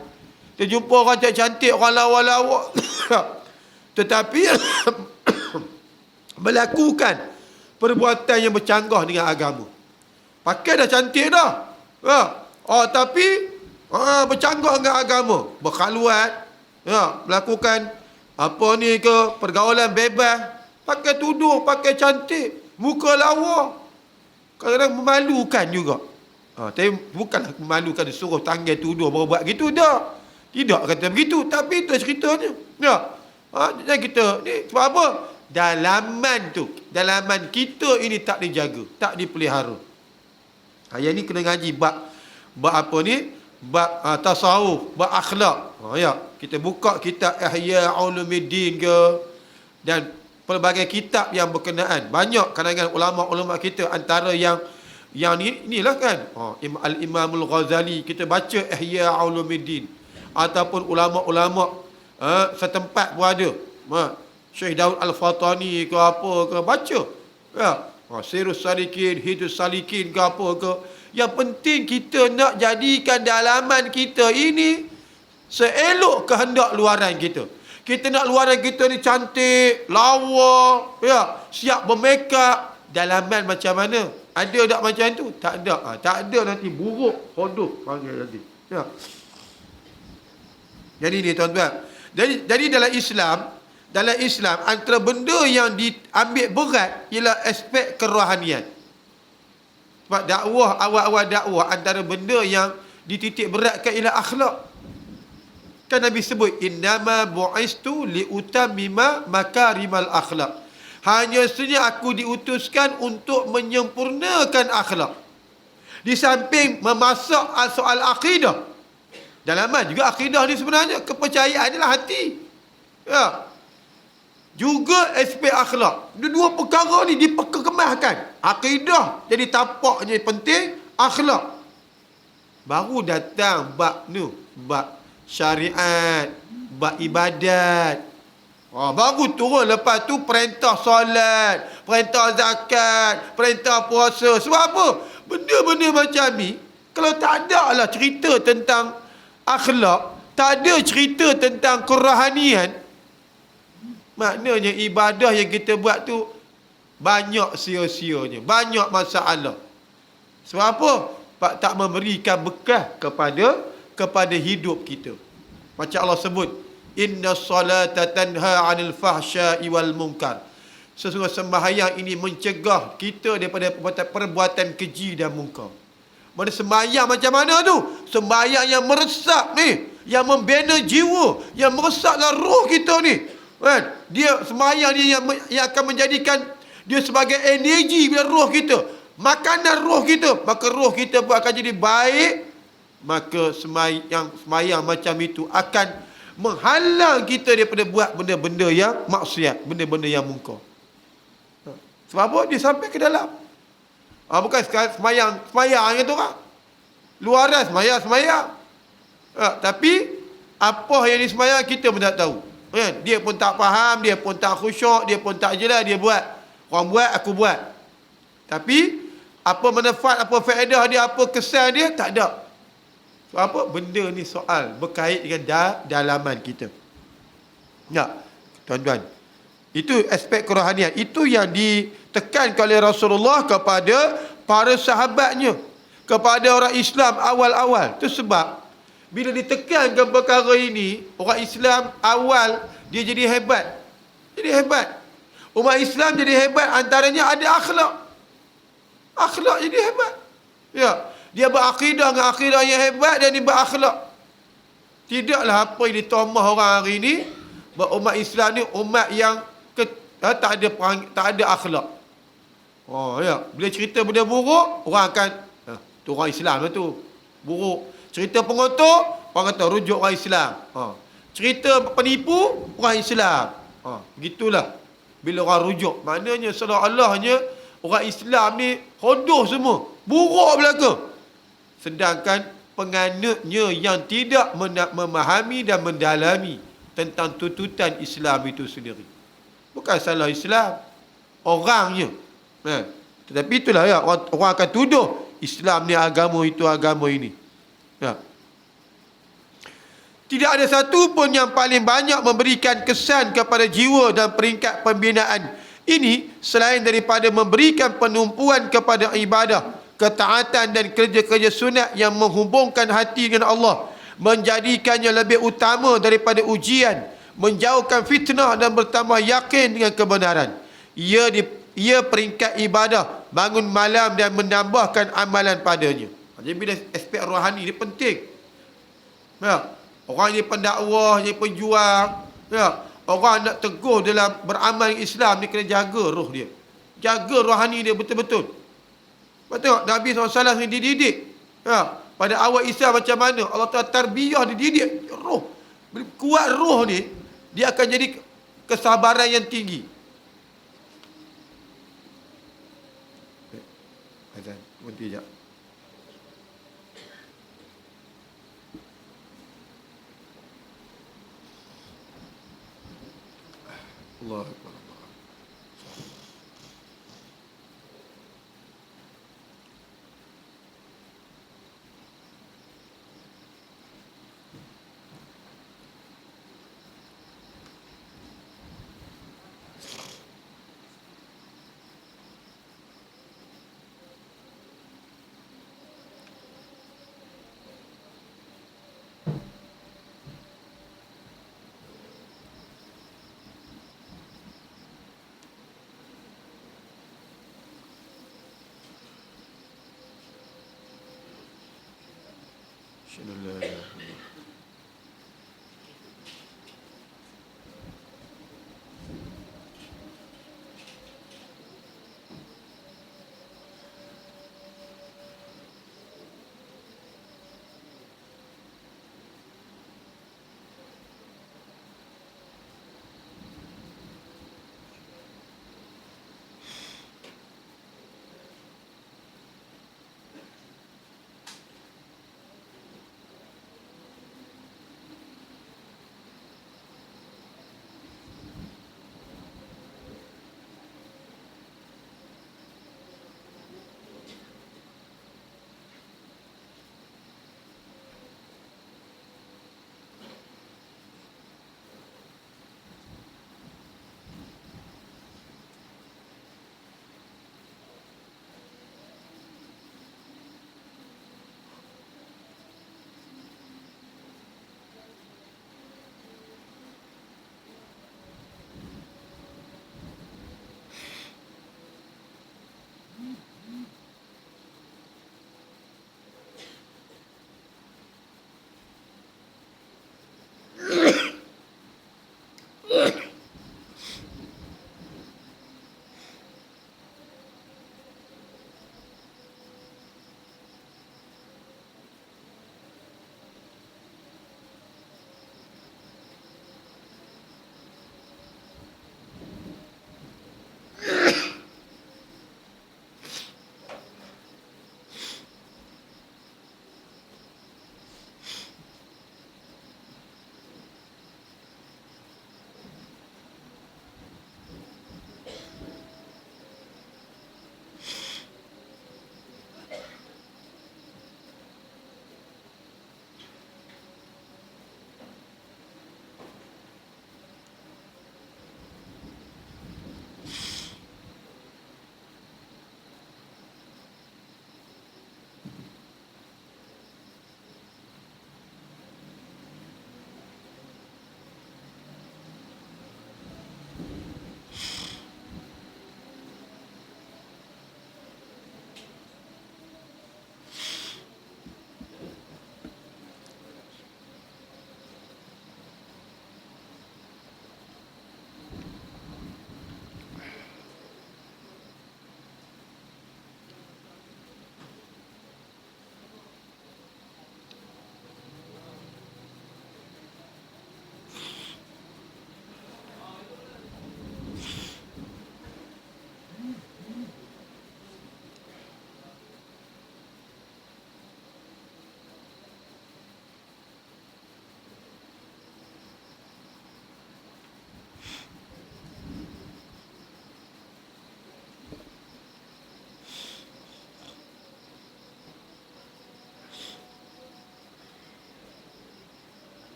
Kita jumpa orang cantik, orang lawa-lawa. Tetapi melakukan perbuatan yang bercanggah dengan agama. Pakai dah cantik dah. Tapi bercanggah dengan agama. Berkhaluat. Melakukan pergaulan bebas. Pakai tuduh, pakai cantik. Muka lawa. Kadang-kadang memalukan juga. Tapi bukanlah memalukan disuruh tanggal tuduh baru buat gitu dah. Tidak kata begitu, tapi itu ceritanya. Jangan kita ni sebab apa? Dalaman kita ini tak dijaga, tak dipelihara. Yang ni kena ngaji bab tasawuf, bab akhlak. Kita buka kitab Ihya Ulumuddin ke, dan pelbagai kitab yang berkenaan. Banyak kalangan ulama-ulama kita, antara yang inilah kan, Al-Imamul Ghazali, kita baca Ihya Ulumuddin. Ataupun ulama-ulama setempat pun ada. Syekh Daud Al-Fatani ke apa ke, baca. Sirus Salikin, Hidus Salikin ke apa ke. Yang penting kita nak jadikan dalaman kita ini seelok kehendak luaran kita. Kita nak luaran kita ni cantik, lawa, siap bermakeup. Dalaman macam mana? Ada tak macam tu? Tak ada. Tak ada, nanti buruk, hodoh panggil nanti. Jadi ni tuan-tuan. Jadi dalam Islam antara benda yang diambil berat ialah aspek kerohanian. Sebab dakwah, awal-awal dakwah, antara benda yang dititik beratkan ialah akhlak. Kan Nabi sebut innama bu'istu liutammima makarimal akhlak. Hanya saja aku diutuskan untuk menyempurnakan akhlak. Di samping memasak soal akidah. Dalaman juga akidah ni sebenarnya kepercayaan adalah hati. Juga aspek akhlak. Dua perkara ni diperkemahkan. Akidah jadi tampaknya penting, akhlak baru datang bab syariat, bab ibadat. Baru turun lepas tu perintah solat, perintah zakat, perintah puasa. Sebab apa? Benda-benda macam ni kalau tak ada lah cerita tentang akhlak, tak ada cerita tentang kerohanian, maknanya ibadah yang kita buat tu banyak sia-sianya, banyak masalah. Sebab apa? Tak memberikan bekas kepada hidup kita. Macam Allah sebut, inna salata tanha 'anil fahsya'i wal munkar. Sesungguhnya sembahyang ini mencegah kita daripada perbuatan keji dan munkar. Mana sembahyang macam mana tu? Sembahyang yang meresap ni, yang membina jiwa, yang meresaplah roh kita ni. Kan? Dia sembahyang dia yang akan menjadikan dia sebagai energi bila roh kita, makanan roh kita, maka roh kita pun akan jadi baik. Maka sembahyang macam itu akan menghalang kita daripada buat benda-benda yang maksiat, benda-benda yang mungkar. Sebab apa? Dia sampai ke dalam. Bukan semayang kata orang. Luaran semayang. Tapi apa yang disemayang kita pun tak tahu. Kan? Dia pun tak faham, dia pun tak khusyuk, dia pun tak jelas, dia buat. Orang buat, aku buat. Tapi apa manfaat, apa faedah dia, apa kesan dia, tak ada. Sebab apa? Benda ni soal berkait dengan dalaman kita. Ya, tuan-tuan. Itu aspek kerohanian. Itu yang ditekankan oleh Rasulullah kepada para sahabatnya, kepada orang Islam awal-awal. Itu sebab bila ditekankan perkara ini, orang Islam awal dia jadi hebat. Jadi hebat. Umat Islam jadi hebat, antaranya ada akhlak. Akhlak jadi hebat. Ya, dia berakidah dengan akidah yang hebat dan dia berakhlak. Tidaklah apa yang ditomah orang hari ini, umat Islam ni umat yang tak ada akhlak. Ya, bila cerita benda buruk, orang akan tu orang Islam lah tu. Buruk. Cerita pengotor, orang kata rujuk orang Islam. Cerita penipu, orang Islam. Begitulah. Bila orang rujuk, maknanya seolah-olahnya orang Islam ni hodoh semua, buruk belaka. Sedangkan penganutnya yang tidak memahami dan mendalami tentang tuntutan Islam itu sendiri. Bukan salah Islam, orangnya. Tetapi itulah ya, orang akan tuduh Islam ni agama itu, agama ini. Ya. Tidak ada satu pun yang paling banyak memberikan kesan kepada jiwa dan peringkat pembinaan ini selain daripada memberikan penumpuan kepada ibadah, ketaatan dan kerja-kerja sunat yang menghubungkan hati dengan Allah, menjadikannya lebih utama daripada ujian, menjauhkan fitnah dan bertambah yakin dengan kebenaran. Ia peringkat ibadah, bangun malam dan menambahkan amalan padanya. Jadi bila aspek rohani ni penting. Ya. Orang ni pendakwah, ni penjuang, ya. Orang nak teguh dalam beramal Islam ni kena jaga roh dia. Jaga rohani dia betul-betul. Betul, Nabi SAW ni dididik. Ya. Pada awal Islam macam mana? Allah Ta'ala tarbiyah, dididik roh. Kuat roh ni, dia akan jadi kesabaran yang tinggi. Azan, berhenti sekejap. Allah Akbar.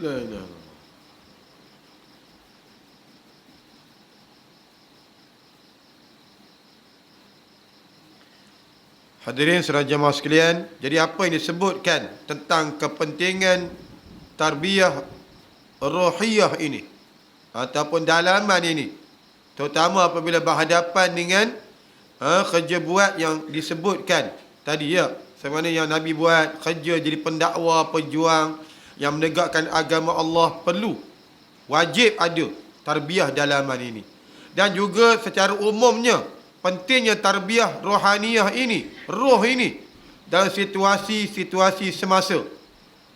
La ilaha. Hadirin saudara jemaah sekalian, jadi apa yang disebutkan tentang kepentingan tarbiyah ruhiyah ini ataupun dalaman ini, terutama apabila berhadapan dengan kerja buat yang disebutkan tadi ya, sebagaimana yang Nabi buat, kerja jadi pendakwa, pejuang yang menegakkan agama Allah, perlu, wajib ada tarbiyah dalaman ini. Dan juga secara umumnya pentingnya tarbiyah rohaniyah ini, roh ini dalam situasi-situasi semasa.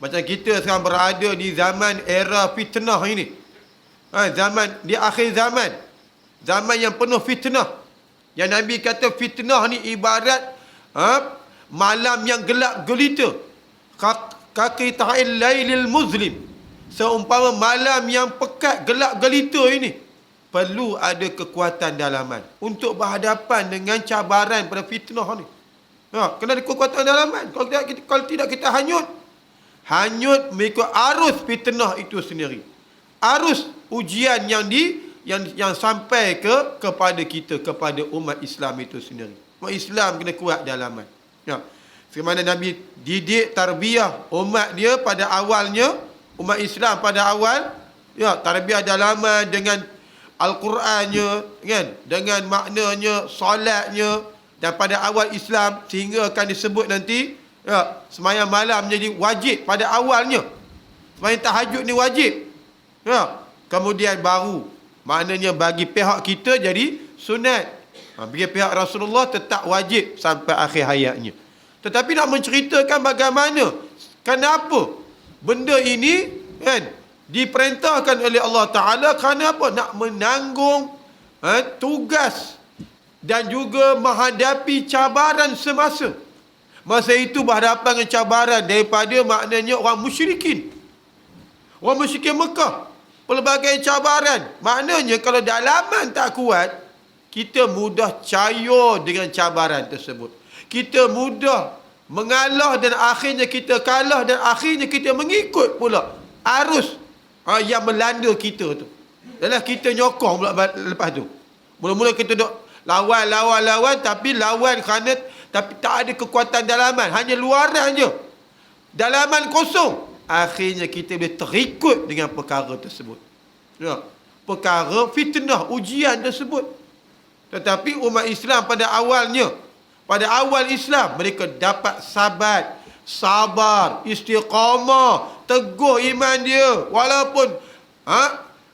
Macam kita sekarang berada di zaman era fitnah ini. Zaman di akhir zaman. Zaman yang penuh fitnah. Yang Nabi kata fitnah ni ibarat malam yang gelap gelita. Kaqita'il lailil muzlim. Seumpama malam yang pekat gelap gelita ini. Perlu ada kekuatan dalaman untuk berhadapan dengan cabaran pada fitnah ni. Kena ada kekuatan dalaman. Kalau tidak kita hanyut. Hanyut mengikut arus fitnah itu sendiri. Arus ujian yang sampai kepada kita, kepada umat Islam itu sendiri. Umat Islam kena kuat dalaman. Sebagaimana Nabi didik tarbiyah umat dia pada awalnya, umat Islam pada awal, tarbiyah dalaman dengan Al-Qurannya, kan, dengan maknanya, solatnya, dan pada awal Islam sehingga akan disebut nanti sembahyang malam menjadi wajib pada awalnya. Sembahyang tahajud ni wajib. Kemudian baru maknanya bagi pihak kita jadi sunat. Bagi pihak Rasulullah tetap wajib sampai akhir hayatnya. Tetapi nak menceritakan bagaimana, kenapa benda ini kan diperintahkan oleh Allah Ta'ala, kerana apa? Nak menanggung tugas dan juga menghadapi cabaran semasa. Masa itu berhadapan dengan cabaran daripada maknanya orang musyrikin. Orang musyrikin Mekah. Pelbagai cabaran. Maknanya kalau dalaman tak kuat, kita mudah cayor dengan cabaran tersebut. Kita mudah mengalah dan akhirnya kita kalah dan akhirnya kita mengikut pula arus yang melanda kita tu. Adalah kita nyokong pula lepas tu. Mula-mula kita duk lawan tapi lawan kerana tapi tak ada kekuatan dalaman, hanya luaran je. Dalaman kosong. Akhirnya kita boleh terikut dengan perkara tersebut. Perkara fitnah, ujian tersebut. Tetapi umat Islam pada awalnya, pada awal Islam mereka dapat sabar, istiqamah, teguh iman dia walaupun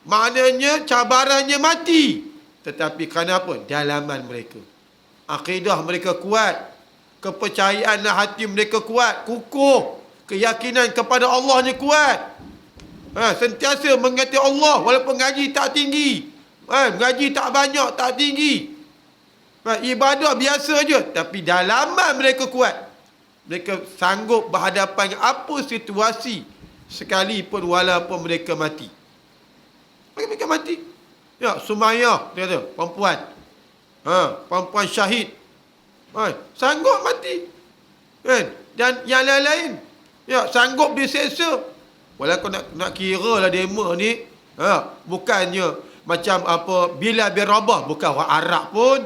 maknanya cabarannya mati, tetapi kerana apa? Dalaman mereka, akidah mereka kuat, kepercayaan hati mereka kuat, kukuh, keyakinan kepada Allahnya kuat, sentiasa mengingati Allah walaupun ngaji tak tinggi, ngaji tak banyak, tak tinggi, ibadah biasa je, tapi dalaman mereka kuat. Mereka sanggup berhadapan dengan apa situasi sekalipun walaupun mereka mati. Mereka mati. Sumayyah, dia kata, perempuan. Perempuan syahid. Sanggup mati. Kan? Dan yang lain-lain. Sanggup diseksa. Walaupun nak kira lah demo ni, bukannya macam apa, Bilal bin Rabah, bukan orang Arab pun.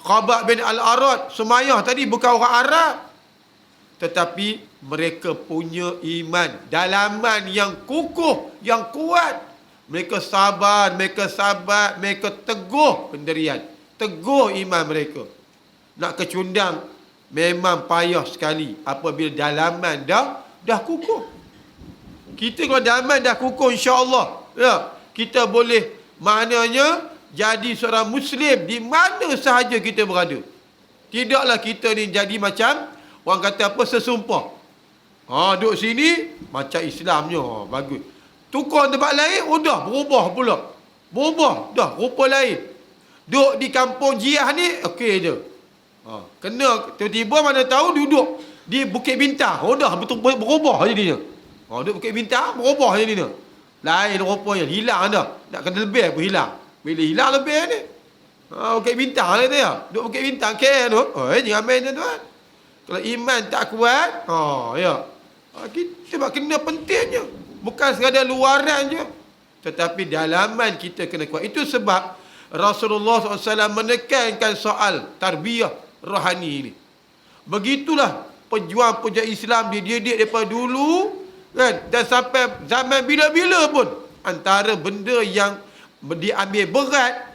Khabbab bin Al-Arad, Sumayyah tadi bukan orang Arab. Tetapi mereka punya iman, dalaman yang kukuh, yang kuat. Mereka sabar, mereka teguh pendirian. Teguh iman mereka. Nak kecundang memang payah sekali apabila dalaman dah kukuh. Kita kalau dalaman dah kukuh, insya-Allah, kita boleh maknanya jadi seorang Muslim di mana sahaja kita berada. Tidaklah kita ni jadi macam orang kata apa, sesumpah. Duduk sini macam Islamnya, bagus. Tukar tempat lain, dah berubah pula. Berubah, dah rupa lain. Duduk di kampung Jiah ni, okey je. Kena tiba-tiba mana tahu duduk di Bukit Bintang, dah betul berubah jadinya. Duduk Bukit Bintang, berubah jadinya. Lain rupanya, hilang dah. Nak kena lebih pun hilang. Bila hilang lebih ni. Bukit Bintang lah dia. Duduk Bukit Bintang KL tu. Jangan main tuan-tuan. Kalau iman tak kuat, kita kena pentingnya. Bukan sekadar luaran je, tetapi dalaman kita kena kuat. Itu sebab Rasulullah SAW menekankan soal tarbiyah rohani ini. Begitulah pejuang-pejuang Islam dididik daripada dulu, kan? Dan sampai zaman bila-bila pun, antara benda yang diambil berat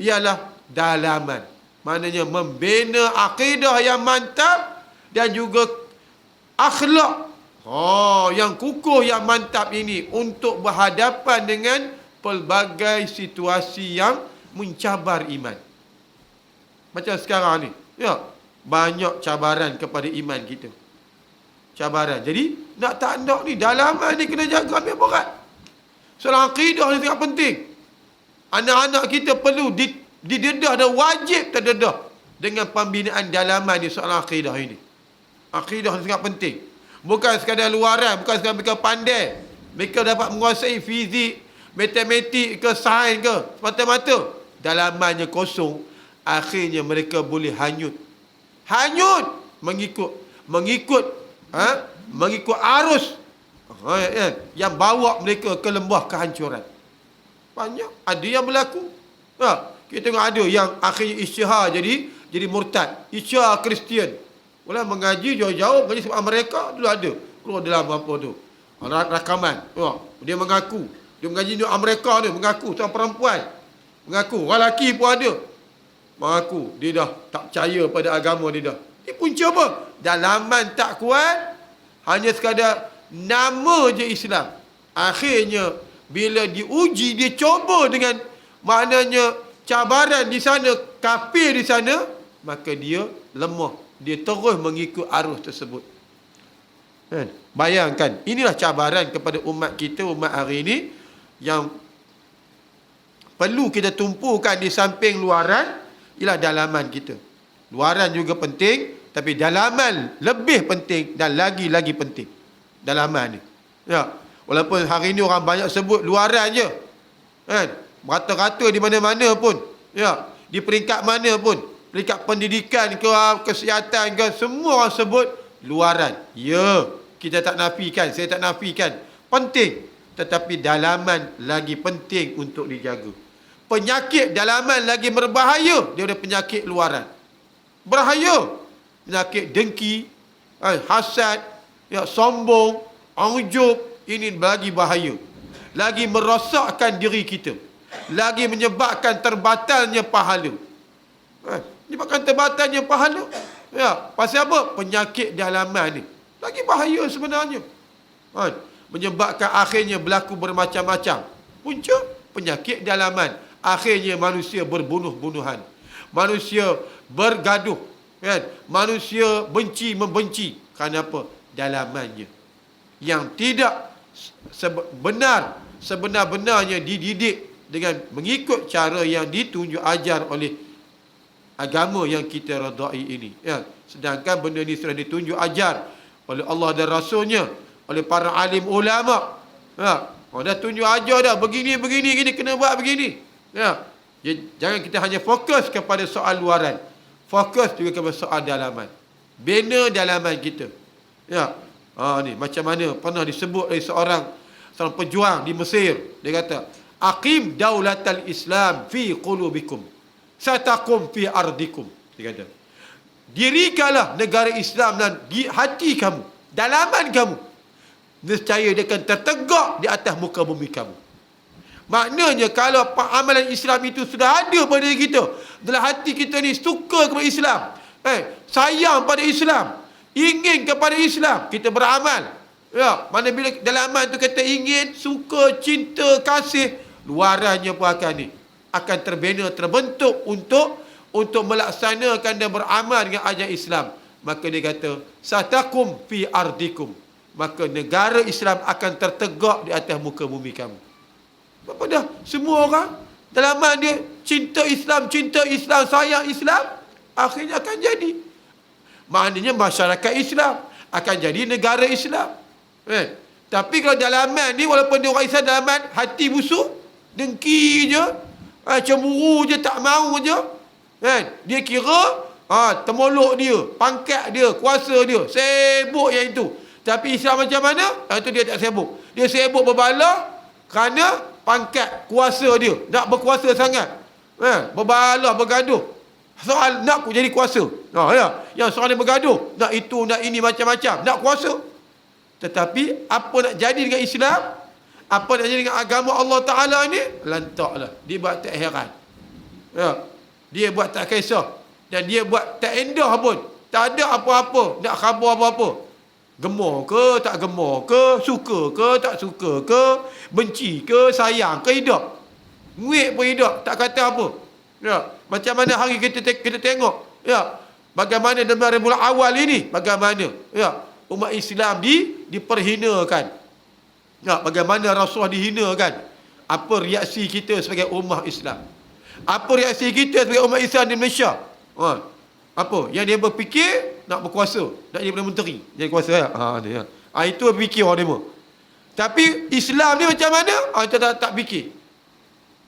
ialah dalaman. Maknanya membina akidah yang mantap dan juga akhlak yang kukuh, yang mantap ini untuk berhadapan dengan pelbagai situasi yang mencabar iman. Macam sekarang ni, ya, banyak cabaran kepada iman kita. Cabaran. Jadi, nak tak nak ni, dalaman ni kena jaga, ambil berat. Soal akidah ni sangat penting. Anak-anak kita perlu didedah dan wajib terdedah dengan pembinaan dalaman di soal akidah ini. Akidah ni sangat penting. Bukan sekadar luaran, bukan sekadar mereka pandai, mereka dapat menguasai fizik, matematik ke sains ke, semata-mata dalamannya kosong, akhirnya mereka boleh hanyut mengikut arus yang bawa mereka ke lembah kehancuran. Banyak ada yang berlaku. Kita tengok ada yang akhirnya isytihar jadi murtad, isytihar Kristian. Orang mengaji jauh-jauh, mengaji sebab mereka dulu ada. Keluar dalam apa tu, rakaman. Dia mengaku, dia mengaji di Amerika ni, mengaku seorang perempuan. Mengaku, orang lelaki pun ada. Mengaku, dia dah tak percaya pada agama dia dah. Ini punca apa? Dalaman tak kuat, hanya sekadar nama je Islam. Akhirnya, bila diuji, dia cuba dengan maknanya cabaran di sana, kafir di sana, maka dia lemah. Dia terus mengikut arus tersebut. Bayangkan, inilah cabaran kepada umat kita, umat hari ini, yang perlu kita tumpukan di samping luaran, ialah dalaman kita. Luaran juga penting, tapi dalaman lebih penting dan lagi-lagi penting. Dalaman ni. Ya. Walaupun hari ini orang banyak sebut luaran je. Kan? Rata-rata di mana-mana pun. Ya. Di peringkat mana pun. Peringkat pendidikan ke, kesihatan ke, semua orang sebut luaran. Ya, kita tak nafikan, saya tak nafikan. Penting. Tetapi dalaman lagi penting untuk dijaga. Penyakit dalaman lagi berbahaya daripada penyakit luaran. Berahaya. Penyakit dengki, hasad, ya, sombong, ujub, ini lagi bahaya. Lagi merosakkan diri kita. Lagi menyebabkan terbatalnya pahala. Menyebabkan terbatalnya pahala. Ya, pasal apa? Penyakit dalaman ni. Lagi bahaya sebenarnya. Menyebabkan akhirnya berlaku bermacam-macam. Punca penyakit dalaman. Akhirnya manusia berbunuh-bunuhan. Manusia bergaduh. Kan? Manusia benci-membenci. Kenapa? Dalamannya. Yang tidak sebenar-benarnya dididik dengan mengikut cara yang ditunjuk ajar oleh agama yang kita redai ini. Ya. Sedangkan benda ni sudah ditunjuk ajar oleh Allah dan Rasulnya, oleh para alim ulama. Ya. Dah tunjuk ajar dah, begini, kena buat begini. Ya. Jangan kita hanya fokus kepada soal luaran. Fokus juga kepada soal dalaman. Bina dalaman kita. Ya. Ni macam mana pernah disebut oleh seorang pejuang di Mesir. Dia kata, aqim daulatal Islam fi qulubikum, satakum fi ardikum. Dia kata, dirikanlah negara Islam dan di hati kamu, dalaman kamu. Nescaya dia akan tertegak di atas muka bumi kamu. Maknanya kalau amalan Islam itu sudah ada pada diri kita, dalam hati kita ni suka kepada Islam, sayang pada Islam, ingin kepada Islam, kita beramal. Ya, mana bila dalaman tu kata ingin, suka, cinta, kasih, luarannya pun akan terbina, terbentuk untuk melaksanakan dan beramal dengan ajaran Islam. Maka dia kata, satakum fi ardikum, maka negara Islam akan tertegak di atas muka bumi kamu. Apa dah? Semua orang dalaman dia cinta Islam, sayang Islam, akhirnya akan jadi. Maknanya masyarakat Islam akan jadi negara Islam. Tapi kalau dalaman ni, walaupun dia orang Islam dalaman, hati busuk, dengki je, cemburu je, tak mahu je, dia kira temolok dia, pangkat dia, kuasa dia, sibuk yang itu. Tapi Islam macam mana? Itu dia tak sibuk. Dia sibuk berbala kerana pangkat kuasa dia. Nak berkuasa sangat. Berbalah, bergaduh. Soal nak jadi kuasa. Yang soal dia bergaduh. Nak itu, nak ini, macam-macam. Nak kuasa. Tetapi apa nak jadi dengan Islam? Apa nak jadi dengan agama Allah Ta'ala ni? Lantaklah. Dia buat tak heran. Dia buat tak kisah. Dan dia buat tak endah pun. Tak ada apa-apa. Nak khabar apa-apa. Gemar ke, tak gemar ke, suka ke, tak suka ke, benci ke, sayang ke, hidup. Nguit pun hidup, tak kata apa. Macam mana hari kita tengok. Bagaimana dalam Rabiul Awal ini, bagaimana umat Islam diperhinakan. Bagaimana Rasulullah dihinakan. Apa reaksi kita sebagai umat Islam? Apa reaksi kita sebagai umat Islam di Malaysia? Apa? Yang dia berfikir nak berkuasa, nak jadi Perdana Menteri, jadi kuasa dia. Itu berfikir orang demo. Tapi Islam ni macam mana? Kita tak fikir.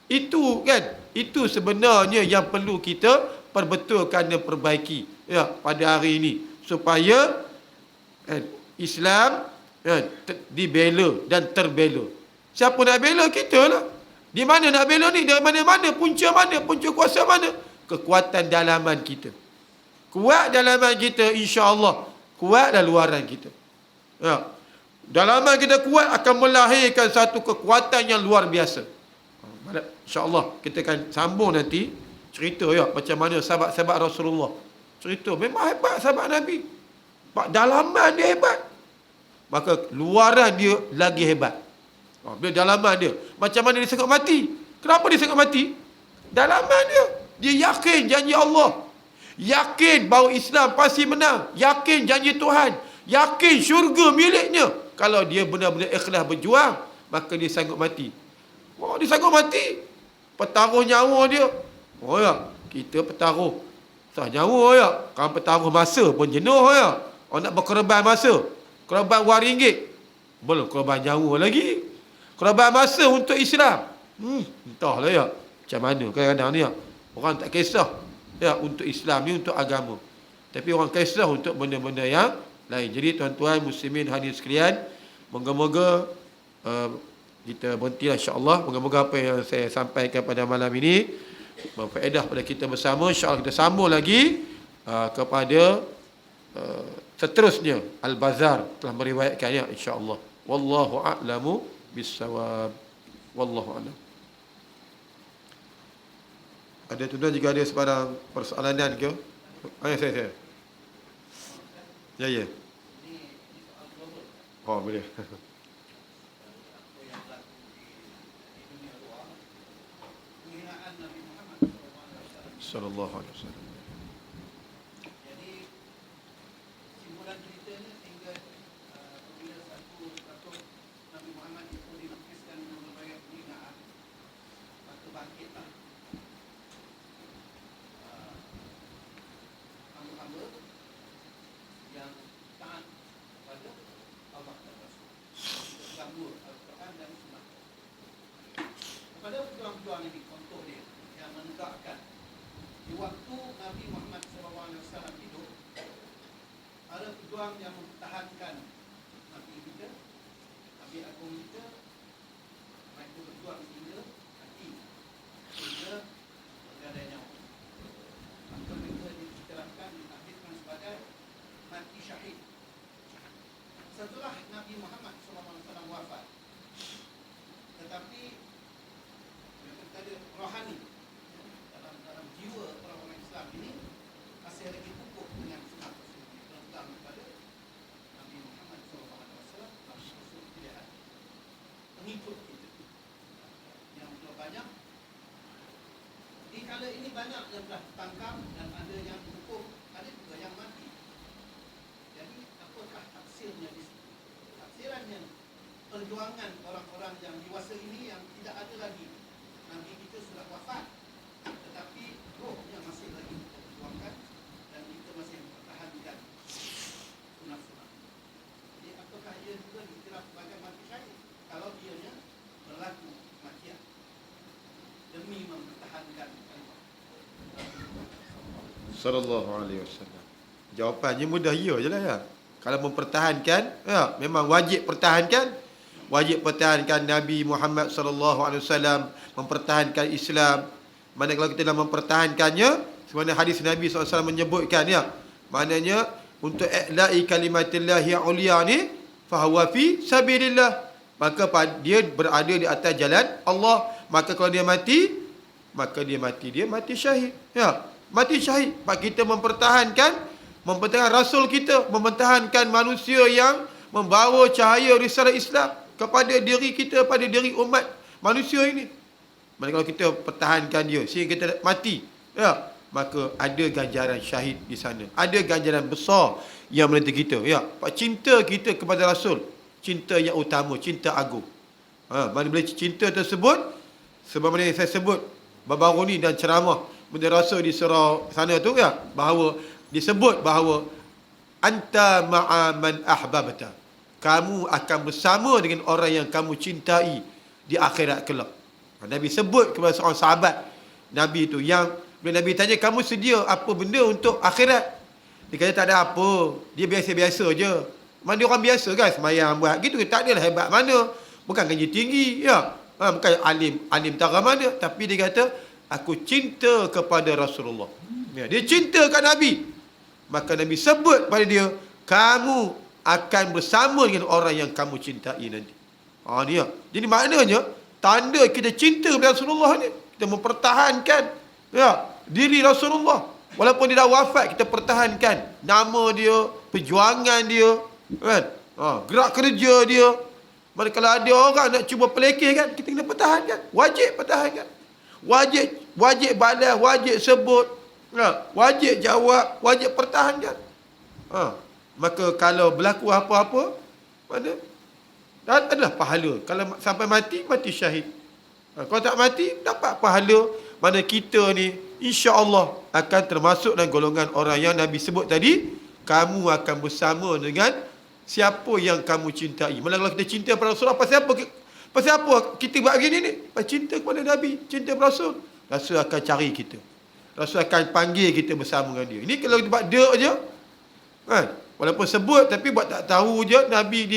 Itu kan, itu sebenarnya yang perlu kita perbetulkan dan perbaiki pada hari ini supaya Islam dibela dan terbela. Siapa nak bela? Kita lah. Di mana nak bela ni? Dari mana-mana? Punca mana? Punca kuasa mana? Kekuatan dalaman kita. Kuat dalaman kita, insya-Allah. Kuat dan luaran kita. Dalaman kita kuat akan melahirkan satu kekuatan yang luar biasa. InsyaAllah kita akan sambung nanti cerita macam mana sahabat-sahabat Rasulullah. Cerita memang hebat sahabat Nabi. Dalaman dia hebat. Maka luaran dia lagi hebat. Bila dalaman dia, macam mana dia sanggup mati? Kenapa dia sanggup mati? Dalaman dia. Dia yakin janji Allah. Yakin bahawa Islam pasti menang. Yakin janji Tuhan. Yakin syurga miliknya. Kalau dia benar-benar ikhlas berjuang, maka dia sanggup mati. Dia sanggup mati. Pertaruh nyawa dia. Kita pertaruh sah nyawa Kalau pertaruh masa pun jenuh Orang nak berkorban masa. Korban RM1. Belum korban nyawa lagi. Korban masa untuk Islam. Entahlah macam mana kadang-kadang ni orang tak kisah untuk Islam ni, untuk agama. Tapi orang kisah untuk benda-benda yang lain. Jadi tuan-tuan muslimin hadirin sekalian, moga-moga kita berhentilah insya-Allah. Moga-moga apa yang saya sampaikan pada malam ini berfaedah pada kita bersama. Insya-Allah kita sambung lagi kepada seterusnya. Al-Bazar telah meriwayatkannya insya-Allah. Wallahu a'lamu bis-shawab. Wallahu a'lam. Ada tuan-tuan jika ada sebarang persoalanan ke? Saya. Ya. Boleh. Sallallahu alaihi wasallam. Jadi simpulan ceritanya sehingga apabila satu tokoh Nabi Muhammad itu dilukiskan dengan berbagai penghinaan, maka bangkitlah hamba-hamba yang taat kepada Allah dan Rasul. Pegang dua Al-Quran dan Sunnah. Kepada pejuang-pejuang ini, contoh dia yang menegakkan di waktu Nabi Muhammad SAW hidup, ada pejuang yang mempertahankan Nabi kita, Nabi Agung kita. Mereka berjuang sehingga mati, sehingga berada nyawa. Maka mereka diistilahkan, ditakdirkan sebagai mati syahid. Setelah Nabi Muhammad SAW wafat, tetapi mereka ada rohani dalam jiwa orang-orang Islam ini masih lagi kukuh dengan sunnah Rasul, berpegang kepada Nabi Muhammad SAW, Rasul pilihan, pengikut kita yang telah banyak. Di kala ini banyak yang telah ditangkap dan ada yang dihukum, ada juga yang mati. Jadi apakah tafsirnya di situ? Tafsirannya, perjuangan orang-orang yang dewasa ini yang tidak ada lagi. Nabi kita sudah wafat, tetapi rohnya masih lagi kita perjuangkan dan kita masih mempertahankan sunnah-sunnah. Jadi apakah ia juga diiktiraf sebagai mati syahid kalau dianya berlaku kematian demi mempertahankan kalimah Sallallahu alaihi wasallam. Jawapannya mudah je lah Kalau mempertahankan, ya, memang wajib pertahankan. Wajib pertahankan Nabi Muhammad sallallahu alaihi wasallam, mempertahankan Islam. Mana kalau kita dah mempertahankannya, sebenarnya hadis Nabi SAW menyebutkan, ya, maknanya untuk i'la'i kalimatillah yang ulia ni, fahuwa fi sabilillah, maka dia berada di atas jalan Allah. Maka kalau dia mati, dia mati syahid, ya, mati syahid. Sebab kita mempertahankan Rasul kita, mempertahankan manusia yang membawa cahaya risalah Islam kepada diri kita, pada diri umat manusia ini. Mana kalau kita pertahankan dia sehingga kita mati, ya, maka ada ganjaran syahid di sana. Ada ganjaran besar yang menanti kita, ya. Cinta kita kepada Rasul, cinta yang utama, cinta agung. Mana boleh cinta tersebut, sebagaimana yang saya sebut baru-baru ni dan ceramah benda Rasul di surau sana tu, ya, bahawa disebut bahawa anta ma'a man ahbabta, kamu akan bersama dengan orang yang kamu cintai di akhirat kelak. Nabi sebut kepada seorang sahabat Nabi tu, yang bila Nabi tanya, kamu sedia apa benda untuk akhirat? Dia kata tak ada apa, dia biasa-biasa je. Mana orang biasa kan semayang buat gitu, tak adalah hebat mana, bukan gaji tinggi, ya, bukan alim tara mana, tapi dia kata aku cinta kepada Rasulullah, ya, dia cinta kat Nabi. Maka Nabi sebut pada dia, kamu akan bersama dengan orang yang kamu cintai nanti. Ni, ya. Jadi maknanya tanda kita cinta kepada Rasulullah ni, kita mempertahankan, ya, diri Rasulullah. Walaupun dia dah wafat, kita pertahankan nama dia, perjuangan dia, kan? Gerak kerja dia. Mana kalau ada orang nak cuba pelekeh kan, kita kena pertahankan. Wajib pertahankan. Wajib balas, wajib sebut, wajib jawab, wajib pertahankan. Maka kalau berlaku apa-apa, mana adalah pahala. Kalau sampai mati, mati syahid. Kalau tak mati, dapat pahala. Mana kita ni insya-Allah akan termasuk dalam golongan orang yang Nabi sebut tadi, kamu akan bersama dengan siapa yang kamu cintai. Malah kalau kita cinta pada Rasulullah, pasal apa kita buat begini ni? Cinta kepada Nabi, cinta pada Rasul. Rasul akan cari kita. Rasul akan panggil kita bersama dengan dia. Ini kalau kita buat dia je, kan? Walaupun sebut tapi buat tak tahu je, Nabi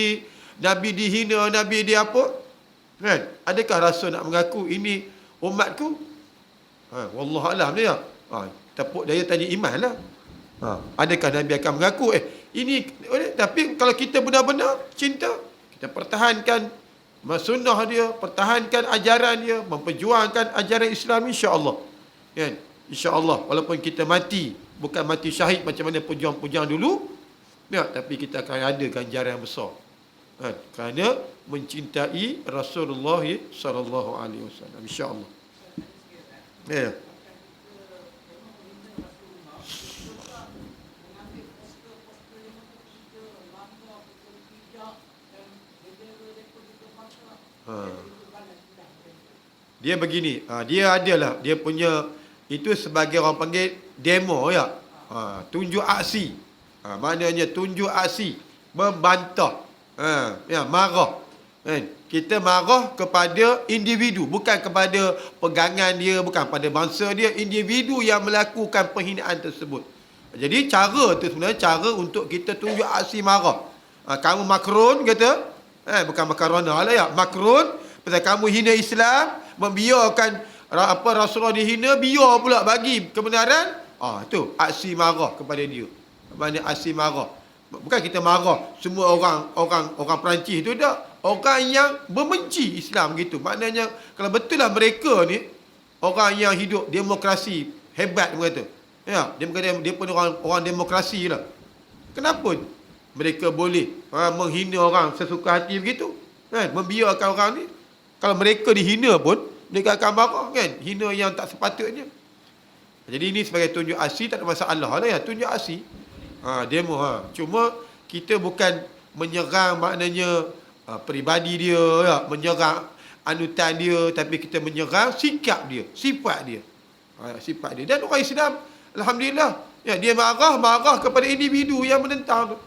dihina, Nabi di apa, kan? Adakah Rasul nak mengaku ini umatku? Wallahualam dia. Tepuk daya tanya iman lah. Adakah Nabi akan mengaku ini? Tapi kalau kita benar-benar cinta, kita pertahankan sunnah dia, pertahankan ajaran dia, memperjuangkan ajaran Islam, insya-Allah, kan? InsyaAllah, walaupun kita mati, bukan mati syahid macam mana pejuang-pejuang dulu, ya, tapi kita akan ada ganjaran besar, kan? Kerana mencintai Rasulullah sallallahu alaihi wasallam, insya-Allah. Ya. Dia begini, dia adalah, dia punya itu sebagai orang panggil demo, ya. Tunjuk aksi. Maknanya tunjuk aksi, membantah. Ya, marah. Kan? Kita marah kepada individu, bukan kepada pegangan dia, bukan pada bangsa dia, individu yang melakukan penghinaan tersebut. Jadi cara tu sebenarnya cara untuk kita tunjuk aksi marah. Kamu Macron kata, bukan Makarona lah, ya, Macron, pasal kamu hina Islam, membiarkan Rasulullah dihina, biar pula bagi kebenaran. Itu aksi marah kepada dia. Maknanya aksi marah. Bukan kita marah semua orang Perancis tu, tak. Orang yang membenci Islam gitu. Maknanya kalau betul lah mereka ni orang yang hidup demokrasi hebat, dia kata. Ya, dia pun orang demokrasi lah. Kenapa mereka boleh menghina orang sesuka hati begitu? Kan? Membiarkan orang ni, kalau mereka dihina pun mereka akan marah, kan? Hina yang tak sepatutnya. Jadi ini sebagai tunjuk aksi, tak ada masalah lah, ya, tunjuk aksi. Demo. Cuma kita bukan menyerang maknanya peribadi dia, ya, menyerang anutan dia, tapi kita menyerang sikap dia, sifat dia. Sifat dia. Dan orang Islam, alhamdulillah, ya, dia marah kepada individu yang menentang tu.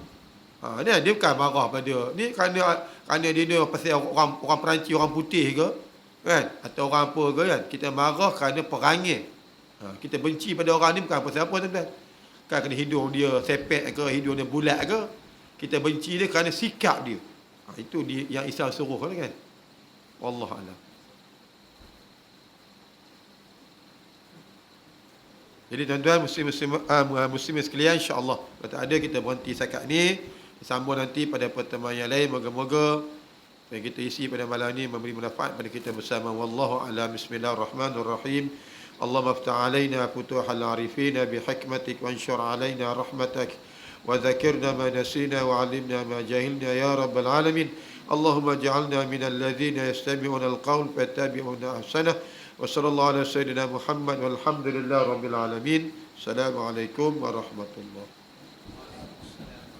Dia bukan marah pada ni kerana dia pasal orang Perancis, orang putih ke, kan, atau orang apa ke, kan. Kita marah kerana perangai. Kita benci pada orang ni bukan pasal apa, tuan-tuan. Kan kena hidung dia sepet ke, hidung dia bulat ke. Kita benci dia kerana sikap dia. Itu yang Islam suruh kan. Wallahu a'lam. Jadi tuan-tuan muslim sekalian, insya-Allah kalau tak ada kita berhenti setakat ni, sambung nanti pada pertemuan yang lain. Moga-moga yang kita isi pada malam ni memberi manfaat pada kita bersama. Wallahu a'lam. Bismillahirrahmanirrahim. Allahumma aftah alaina futuhal arifin bihikmatik wanshur alaina rahmatak wa dzakirna ma nasina wa 'allimna ma jahilna ya rabbal alamin. Allahumma ij'alna minal ladzina yastami'una al-qawl fayattabi'una ahsanah. Wa sallallahu ala sayyidina Muhammad walhamdulillahi rabbil alamin. Assalamualaikum warahmatullahi